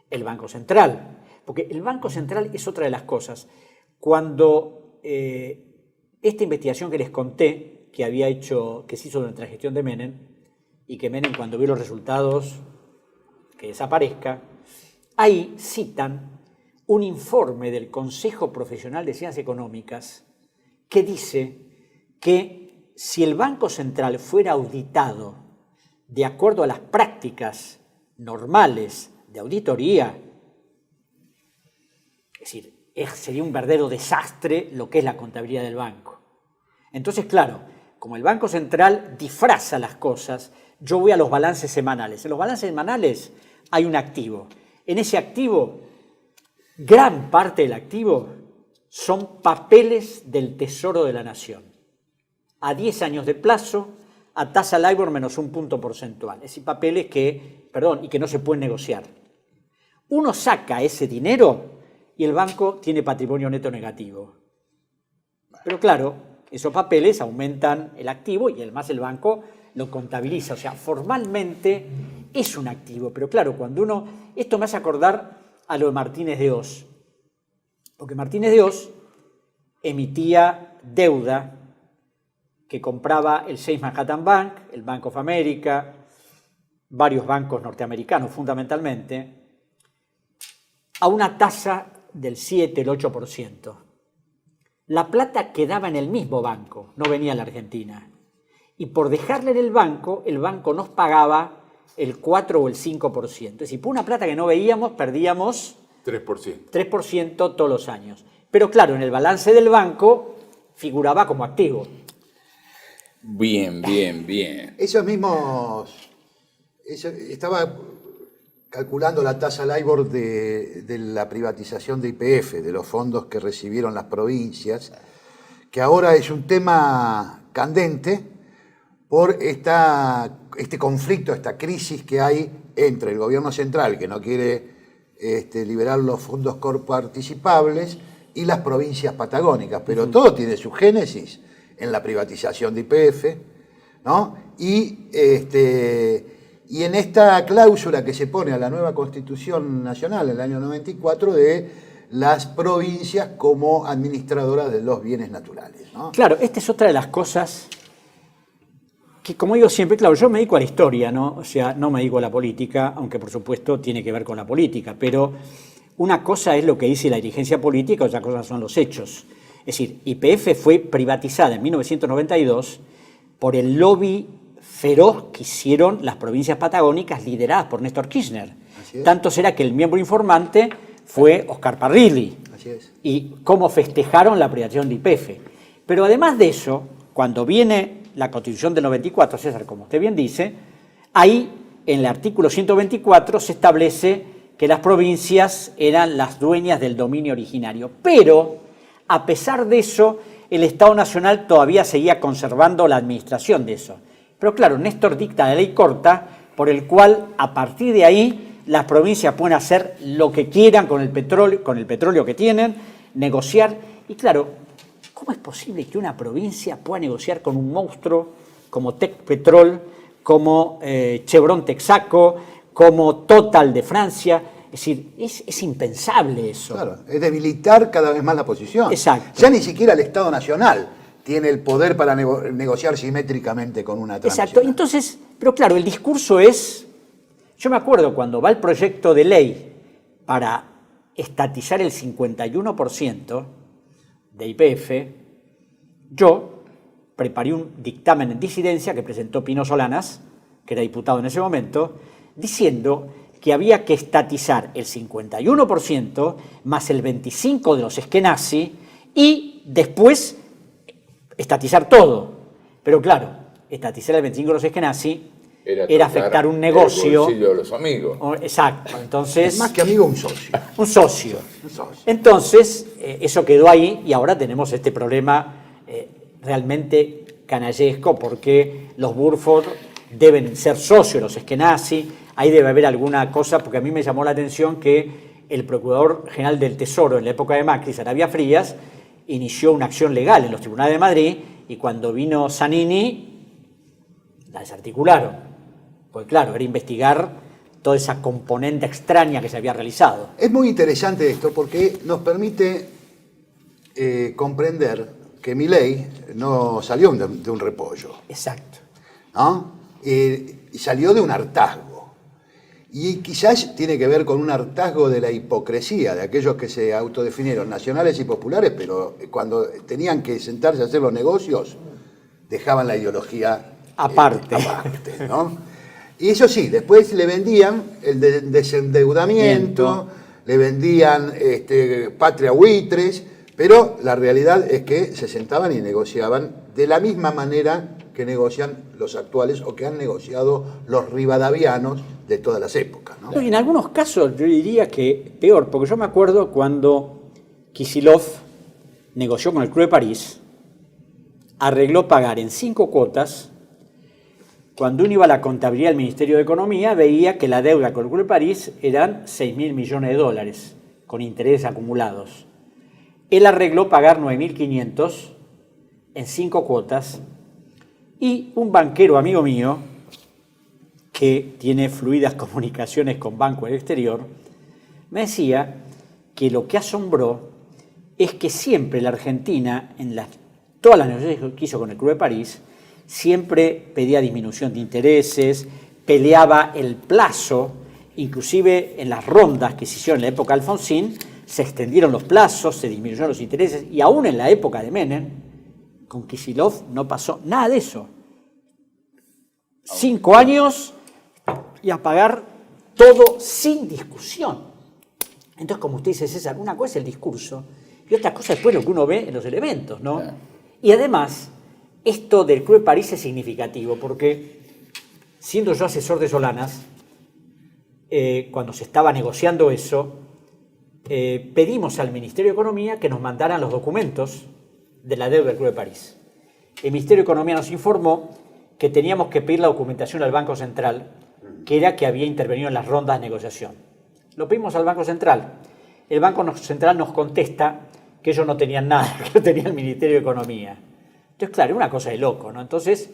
el Banco Central. Porque el Banco Central es otra de las cosas. Cuando esta investigación que les conté, que se hizo durante la gestión de Menem, y que Menem, cuando vio los resultados, que desaparezca, ahí citan un informe del Consejo Profesional de Ciencias Económicas que dice que si el Banco Central fuera auditado de acuerdo a las prácticas normales de auditoría, es decir, sería un verdadero desastre lo que es la contabilidad del banco. Entonces, claro, como el Banco Central disfraza las cosas, yo voy a los balances semanales. En los balances semanales hay un activo. En ese activo, gran parte del activo son papeles del Tesoro de la Nación. A 10 años de plazo, a tasa LIBOR menos un punto porcentual. Es decir, papeles que no se pueden negociar. Uno saca ese dinero y el banco tiene patrimonio neto negativo. Pero claro, esos papeles aumentan el activo y además el banco lo contabiliza. O sea, formalmente es un activo. Pero claro, esto me hace acordar a lo de Martínez de Oz. Porque Martínez de Oz emitía deuda que compraba el Chase Manhattan Bank, el Bank of America, varios bancos norteamericanos fundamentalmente, a una tasa del 7, el 8%. La plata quedaba en el mismo banco, no venía a la Argentina. Y por dejarla en el banco nos pagaba el 4 o el 5%. Es decir, por una plata que no veíamos, perdíamos 3%. 3% todos los años. Pero claro, en el balance del banco figuraba como activo. Bien. Esos mismos... Estaba calculando la tasa LIBOR de la privatización de YPF, de los fondos que recibieron las provincias, que ahora es un tema candente por este conflicto, esta crisis que hay entre el gobierno central, que no quiere liberar los fondos coparticipables, y las provincias patagónicas, pero todo tiene su génesis en la privatización de YPF, ¿no? Y en esta cláusula que se pone a la nueva Constitución Nacional en el año 94 de las provincias como administradoras de los bienes naturales, ¿no? Claro, esta es otra de las cosas que, como digo siempre, claro, yo me dedico a la historia, ¿no? O sea, no me dedico a la política, aunque por supuesto tiene que ver con la política, pero una cosa es lo que dice la dirigencia política, otra cosa son los hechos. Es decir, YPF fue privatizada en 1992 por el lobby feroz que hicieron las provincias patagónicas lideradas por Néstor Kirchner. Tanto será que el miembro informante fue Oscar Parrilli. Así es. Y cómo festejaron la privatización de YPF. Pero además de eso, cuando viene la Constitución del 94, César, como usted bien dice, ahí en el artículo 124 se establece que las provincias eran las dueñas del dominio originario. Pero, a pesar de eso, el Estado Nacional todavía seguía conservando la administración de eso. Pero claro, Néstor dicta la ley corta, por el cual, a partir de ahí, las provincias pueden hacer lo que quieran con el petróleo que tienen, negociar. Y claro, ¿cómo es posible que una provincia pueda negociar con un monstruo como Tecpetrol, como Chevron Texaco, como Total de Francia? Es decir, es impensable eso. Claro, es debilitar cada vez más la posición. Exacto. Ya ni siquiera el Estado Nacional tiene el poder para negociar simétricamente con una transnacional. Exacto. Entonces, pero claro, el discurso es... Yo me acuerdo cuando va el proyecto de ley para estatizar el 51% de YPF, yo preparé un dictamen en disidencia que presentó Pino Solanas, que era diputado en ese momento, diciendo que había que estatizar el 51% más el 25% de los eskenazi y después estatizar todo. Pero claro, estatizar el 25% de los eskenazi era afectar un negocio. El bolsillo de los amigos. Exacto. Entonces, Más que amigo, un socio. un socio. Un socio. Entonces, eso quedó ahí y ahora tenemos este problema realmente canallesco porque los Burford deben ser socios de los eskenazi. Ahí debe haber alguna cosa, porque a mí me llamó la atención que el Procurador General del Tesoro en la época de Macri, Saravia Frías, inició una acción legal en los tribunales de Madrid y cuando vino Zanini la desarticularon. Porque claro, era investigar toda esa componente extraña que se había realizado. Es muy interesante esto porque nos permite comprender que Milei no salió de un repollo, Exacto. ¿no? Salió de un hartazgo. Y quizás tiene que ver con un hartazgo de la hipocresía de aquellos que se autodefinieron nacionales y populares, pero cuando tenían que sentarse a hacer los negocios, dejaban la ideología Aparte. ¿no? Y eso sí, después le vendían el desendeudamiento, le vendían patria buitres, pero la realidad es que se sentaban y negociaban de la misma manera que negocian los actuales o que han negociado los rivadavianos de todas las épocas, ¿no? En algunos casos yo diría que peor, porque yo me acuerdo cuando Kicillof negoció con el Club de París, arregló pagar en 5 cuotas. Cuando uno iba a la contabilidad del Ministerio de Economía, veía que la deuda con el Club de París eran 6.000 millones de dólares, con intereses acumulados. Él arregló pagar 9.500 en 5 cuotas, y un banquero amigo mío, que tiene fluidas comunicaciones con bancos del exterior, me decía que lo que asombró es que siempre la Argentina, en todas las negociaciones que hizo con el Club de París, siempre pedía disminución de intereses, peleaba el plazo, inclusive en las rondas que se hicieron en la época de Alfonsín, se extendieron los plazos, se disminuyeron los intereses, y aún en la época de Menem, con Kicillof no pasó nada de eso. 5 años y a pagar todo sin discusión. Entonces, como usted dice, César, una cosa es el discurso y otra cosa después lo que uno ve en los elementos, ¿no? Y además, esto del Club de París es significativo porque, siendo yo asesor de Solanas, cuando se estaba negociando eso, pedimos al Ministerio de Economía que nos mandaran los documentos de la deuda del Club de París. El Ministerio de Economía nos informó que teníamos que pedir la documentación al Banco Central que era que había intervenido en las rondas de negociación. Lo pedimos al Banco Central. El Banco Central nos contesta que ellos no tenían nada, que lo tenía el Ministerio de Economía. Entonces, claro, una cosa de loco, ¿no? Entonces,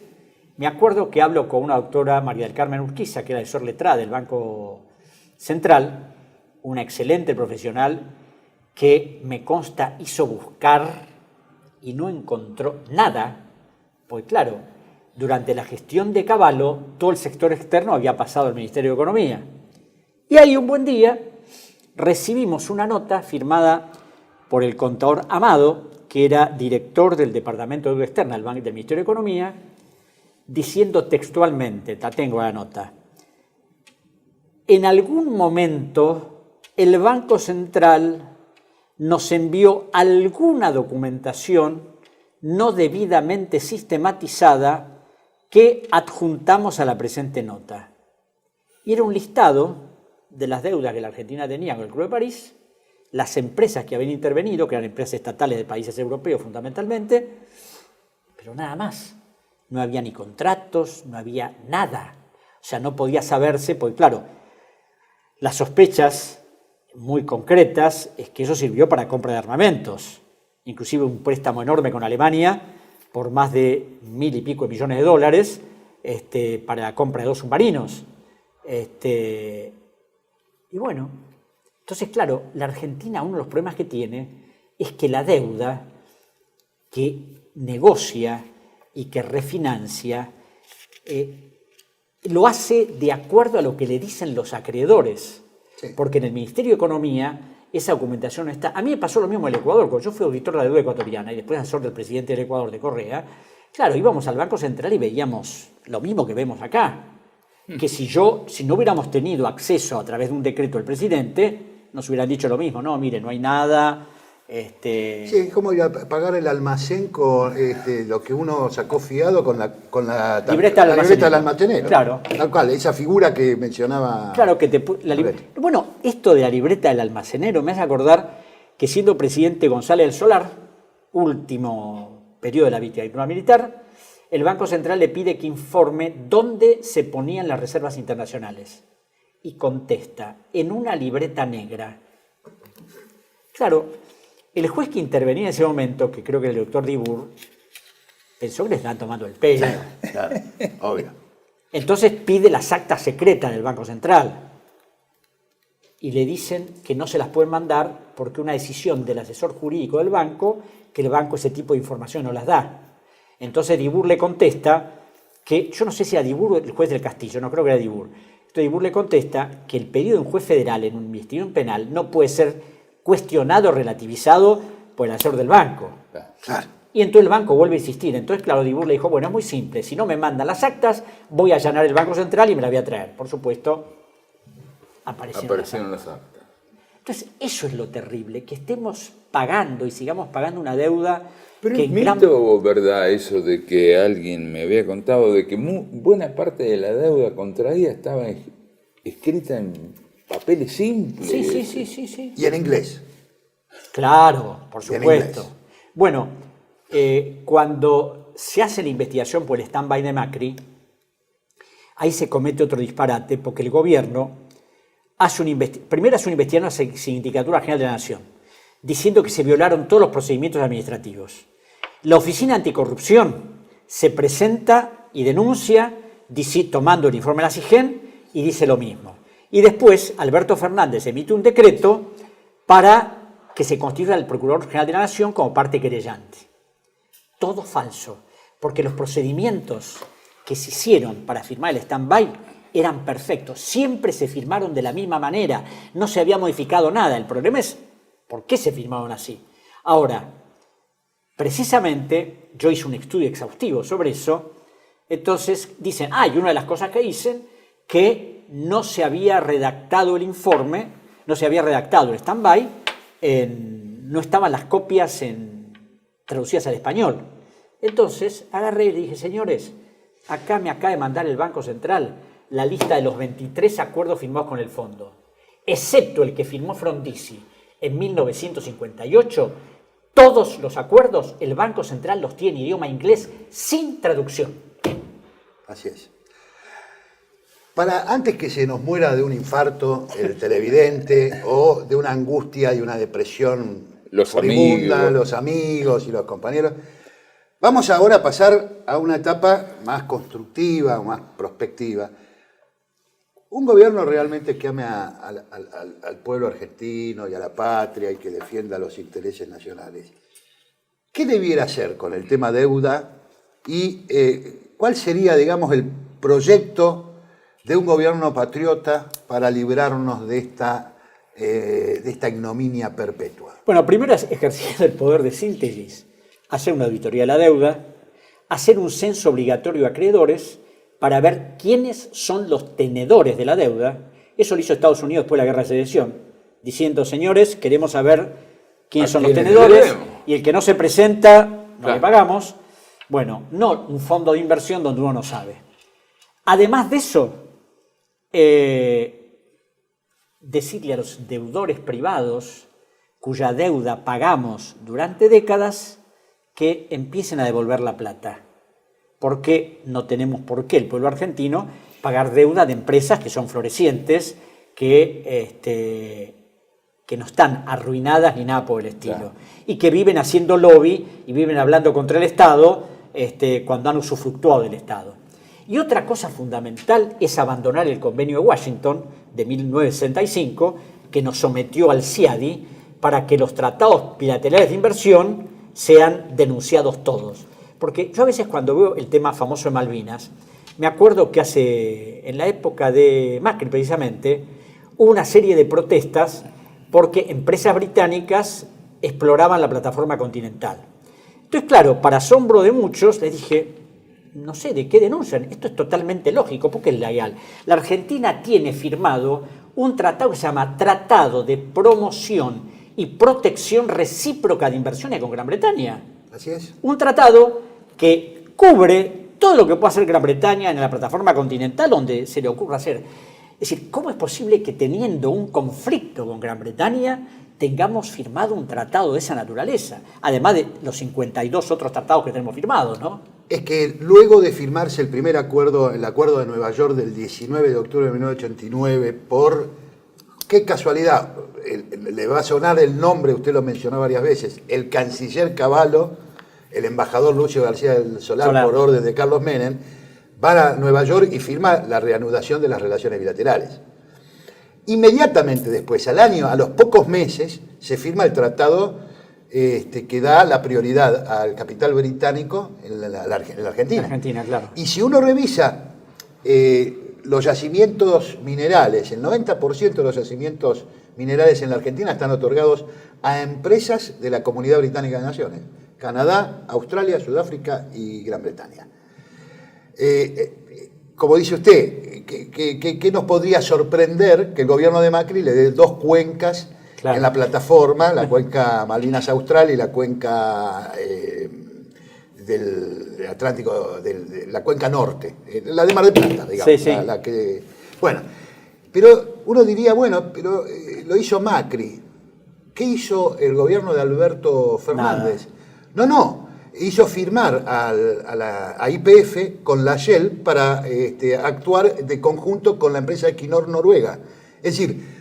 me acuerdo que hablo con una doctora, María del Carmen Urquiza, que era asesor letrada del Banco Central, una excelente profesional que me consta hizo buscar y no encontró nada, pues claro, durante la gestión de Cavallo, todo el sector externo había pasado al Ministerio de Economía. Y ahí un buen día recibimos una nota firmada por el contador Amado, que era director del Departamento de Deuda Externa del Ministerio de Economía, diciendo textualmente, la tengo la nota, en algún momento el Banco Central nos envió alguna documentación no debidamente sistematizada que adjuntamos a la presente nota. Y era un listado de las deudas que la Argentina tenía con el Club de París, las empresas que habían intervenido, que eran empresas estatales de países europeos fundamentalmente, pero nada más. No había ni contratos, no había nada. O sea, no podía saberse, porque claro, las sospechas muy concretas es que eso sirvió para compra de armamentos, inclusive un préstamo enorme con Alemania por más de 1.000 y pico de millones de dólares para la compra de 2 submarinos. Y bueno, entonces claro, la Argentina, uno de los problemas que tiene es que la deuda que negocia y que refinancia lo hace de acuerdo a lo que le dicen los acreedores. Sí. Porque en el Ministerio de Economía esa documentación no está. A mí me pasó lo mismo en el Ecuador, cuando yo fui auditor de la deuda ecuatoriana y después asesor del presidente del Ecuador, de Correa. Claro, íbamos al Banco Central y veíamos lo mismo que vemos acá. Que si no hubiéramos tenido acceso a través de un decreto del presidente, nos hubieran dicho lo mismo, no, mire, no hay nada. Sí, es como ir a pagar el almacén con lo que uno sacó fiado con la libreta del almacenero. Claro. Tal cual, esa figura que mencionaba. Claro, que bueno, esto de la libreta del almacenero me hace acordar que siendo presidente González del Solar, último periodo de la dictadura militar, el Banco Central le pide que informe dónde se ponían las reservas internacionales. Y contesta, en una libreta negra. Claro. El juez que intervenía en ese momento, que creo que era el doctor Dibur, pensó que le estaban tomando el pelo. Claro, obvio. Entonces pide las actas secretas del Banco Central y le dicen que no se las pueden mandar porque una decisión del asesor jurídico del banco, que el banco ese tipo de información no las da. Entonces Dibur le contesta que, yo no sé si era Dibur o el juez del Castillo, no creo que era Dibur. Entonces Dibur le contesta que el pedido de un juez federal en una investigación penal no puede ser cuestionado, relativizado por el asesor del banco. Claro. Y entonces el banco vuelve a insistir. Entonces, claro, Dibur le dijo, bueno, es muy simple, si no me mandan las actas, voy a allanar el Banco Central y me la voy a traer. Por supuesto, aparecieron las actas. Entonces, eso es lo terrible, que estemos pagando y sigamos pagando una deuda. Pero es mito o verdad eso de que alguien me había contado de que buena parte de la deuda contraída estaba escrita en papeles simples. Sí. Y en inglés. Claro, por supuesto. Bueno, cuando se hace la investigación por el stand-by de Macri, ahí se comete otro disparate, porque el gobierno primero hace una investigación a la Sindicatura General de la Nación, diciendo que se violaron todos los procedimientos administrativos. La Oficina Anticorrupción se presenta y denuncia, tomando el informe de la SIGEN, y dice lo mismo. Y después Alberto Fernández emite un decreto para que se constituya el Procurador General de la Nación como parte querellante. Todo falso, porque los procedimientos que se hicieron para firmar el stand-by eran perfectos. Siempre se firmaron de la misma manera, no se había modificado nada. El problema es por qué se firmaron así. Ahora, precisamente, yo hice un estudio exhaustivo sobre eso, entonces dicen, y una de las cosas que dicen, que no se había redactado el informe, no se había redactado el stand-by, no estaban las copias traducidas al español. Entonces agarré y dije, señores, acá me acaba de mandar el Banco Central la lista de los 23 acuerdos firmados con el fondo, excepto el que firmó Frondizi en 1958, todos los acuerdos el Banco Central los tiene en idioma inglés sin traducción. Así es. Para antes que se nos muera de un infarto el televidente o de una angustia y una depresión furibunda, los amigos y los compañeros, vamos ahora a pasar a una etapa más constructiva, más prospectiva. Un gobierno realmente que ame al pueblo argentino y a la patria y que defienda los intereses nacionales, ¿qué debiera hacer con el tema deuda y cuál sería, digamos, el proyecto de un gobierno patriota para librarnos de esta ignominia perpetua? Bueno, primero es ejercer el poder de síntesis, hacer una auditoría de la deuda, hacer un censo obligatorio a acreedores para ver quiénes son los tenedores de la deuda. Eso lo hizo Estados Unidos después de la Guerra de Secesión, diciendo, señores, queremos saber quiénes son los tenedores y el que no se presenta, no le pagamos. Bueno, no un fondo de inversión donde uno no sabe. Además de eso, decirle a los deudores privados cuya deuda pagamos durante décadas que empiecen a devolver la plata, porque no tenemos por qué el pueblo argentino pagar deuda de empresas que son florecientes, que no están arruinadas ni nada por el estilo, y que viven haciendo lobby y viven hablando contra el Estado cuando han usufructuado del Estado. Y otra cosa fundamental es abandonar el Convenio de Washington de 1965, que nos sometió al CIADI, para que los tratados bilaterales de inversión sean denunciados todos. Porque yo a veces cuando veo el tema famoso de Malvinas, me acuerdo que en la época de Macri precisamente, hubo una serie de protestas porque empresas británicas exploraban la plataforma continental. Entonces, claro, para asombro de muchos, les dije, no sé de qué denuncian, esto es totalmente lógico, porque es legal. La Argentina tiene firmado un tratado que se llama Tratado de Promoción y Protección Recíproca de Inversiones con Gran Bretaña. Así es. Un tratado que cubre todo lo que puede hacer Gran Bretaña en la plataforma continental donde se le ocurra hacer. Es decir, ¿cómo es posible que teniendo un conflicto con Gran Bretaña tengamos firmado un tratado de esa naturaleza? Además de los 52 otros tratados que tenemos firmados, ¿no? Es que luego de firmarse el primer acuerdo, el acuerdo de Nueva York del 19 de octubre de 1989, por, qué casualidad, le va a sonar el nombre, usted lo mencionó varias veces, el canciller Cavallo, el embajador Lucio García del Solar, por orden de Carlos Menem, va a Nueva York y firma la reanudación de las relaciones bilaterales. Inmediatamente después, a los pocos meses, se firma el tratado que da la prioridad al capital británico en la Argentina. Argentina, claro. Y si uno revisa los yacimientos minerales, el 90% de los yacimientos minerales en la Argentina están otorgados a empresas de la Comunidad Británica de Naciones: Canadá, Australia, Sudáfrica y Gran Bretaña. Como dice usted, ¿qué nos podría sorprender que el gobierno de Macri le dé dos cuencas en la plataforma, la cuenca Malvinas Austral y la cuenca del Atlántico, la cuenca norte, la de Mar del Plata, digamos? Sí. La que, bueno, pero uno diría, bueno, pero lo hizo Macri. ¿Qué hizo el gobierno de Alberto Fernández? Nada. No, hizo firmar a YPF con la Shell para actuar de conjunto con la empresa Equinor Noruega. Es decir,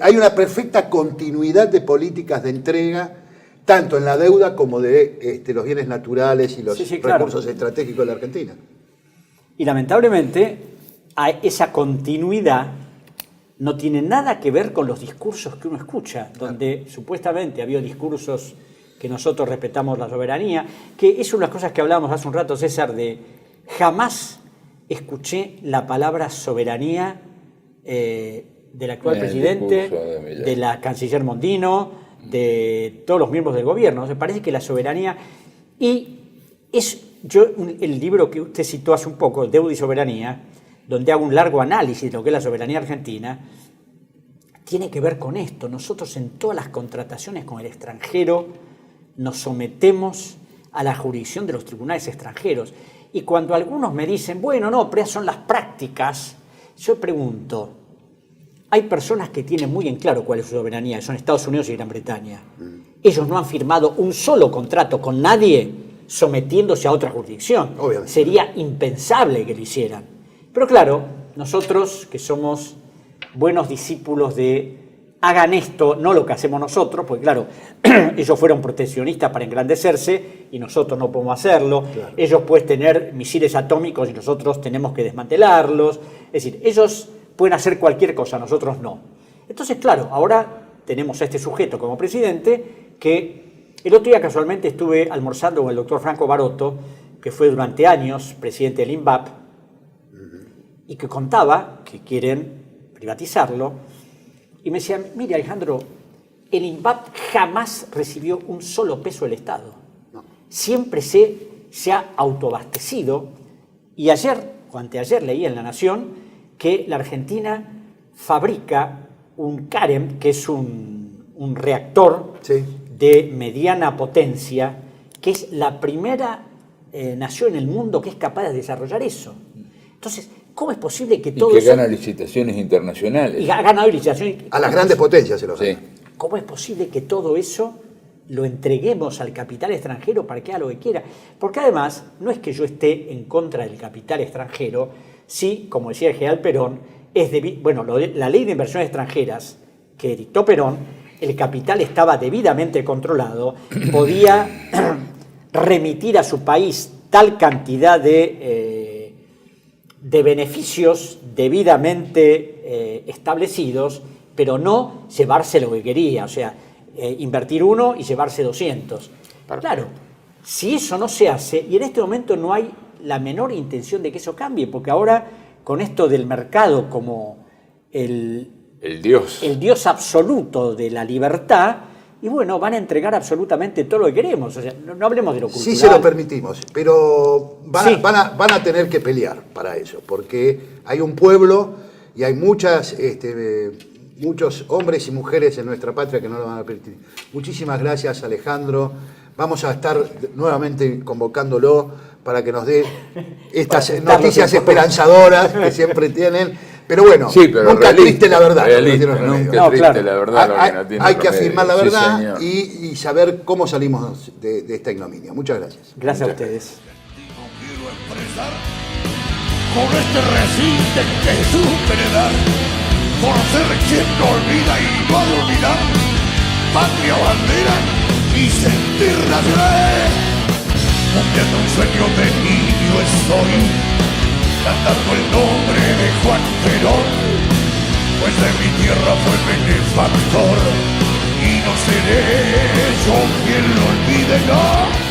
hay una perfecta continuidad de políticas de entrega, tanto en la deuda como de los bienes naturales y los recursos estratégicos de la Argentina. Y lamentablemente, esa continuidad no tiene nada que ver con los discursos que uno escucha, donde supuestamente había discursos que nosotros respetamos la soberanía, que es una de las cosas que hablábamos hace un rato, César, de jamás escuché la palabra soberanía del actual presidente, de la canciller Mondino, de todos los miembros del gobierno. O sea, parece que la soberanía... Y el libro que usted citó hace un poco, Deuda y Soberanía, donde hago un largo análisis de lo que es la soberanía argentina, tiene que ver con esto. Nosotros en todas las contrataciones con el extranjero nos sometemos a la jurisdicción de los tribunales extranjeros. Y cuando algunos me dicen, bueno, no, pero esas son las prácticas, yo pregunto, hay personas que tienen muy en claro cuál es su soberanía, que son Estados Unidos y Gran Bretaña. Ellos no han firmado un solo contrato con nadie sometiéndose a otra jurisdicción. Obviamente. Sería impensable que lo hicieran. Pero claro, nosotros que somos buenos discípulos de hagan esto, no lo que hacemos nosotros, porque claro, ellos fueron proteccionistas para engrandecerse y nosotros no podemos hacerlo. Claro. Ellos pueden tener misiles atómicos y nosotros tenemos que desmantelarlos. Es decir, ellos pueden hacer cualquier cosa, nosotros no. Entonces, claro, ahora tenemos a este sujeto como presidente que el otro día casualmente estuve almorzando con el doctor Franco Barotto, que fue durante años presidente del INVAP, y que contaba que quieren privatizarlo, y me decían, mire Alejandro, el INVAP jamás recibió un solo peso del Estado. No. Siempre se ha autoabastecido, y ayer o anteayer leí en La Nación que la Argentina fabrica un CAREM, que es un reactor de mediana potencia, que es la primera nación en el mundo que es capaz de desarrollar eso. Entonces, ¿cómo es posible que todo eso... Y que gana licitaciones internacionales. Y ha ganado licitaciones... A las grandes potencias se lo gana. Sí. ¿Cómo es posible que todo eso lo entreguemos al capital extranjero para que haga lo que quiera? Porque además, no es que yo esté en contra del capital extranjero, sí, como decía el general Perón, la ley de inversiones extranjeras que dictó Perón, el capital estaba debidamente controlado, podía remitir a su país tal cantidad de beneficios debidamente establecidos, pero no llevarse lo que quería, o sea, invertir 1 y llevarse 200. Claro, si eso no se hace, y en este momento no hay la menor intención de que eso cambie, porque ahora con esto del mercado como el Dios absoluto de la libertad, y bueno, van a entregar absolutamente todo lo que queremos. O sea, no hablemos de lo cultural. Sí se lo permitimos, pero van a tener que pelear para eso, porque hay un pueblo y hay muchos hombres y mujeres en nuestra patria que no lo van a permitir. Muchísimas gracias, Alejandro. Vamos a estar nuevamente convocándolo para que nos dé estas noticias esperanzadoras que siempre tienen. Pero bueno, nunca triste la verdad. Nunca triste la verdad. Hay que afirmar la verdad y saber cómo salimos de esta ignominia. Muchas gracias. Gracias a ustedes. Quiero expresar con este resiste que supe dar por ser quien no olvida y no ha de olvidar patria, bandera y sentir nacional. Cumpliendo un sueño de niño estoy, cantando el nombre de Juan Perón, pues de mi tierra fue benefactor y no seré yo quien lo olvide, no.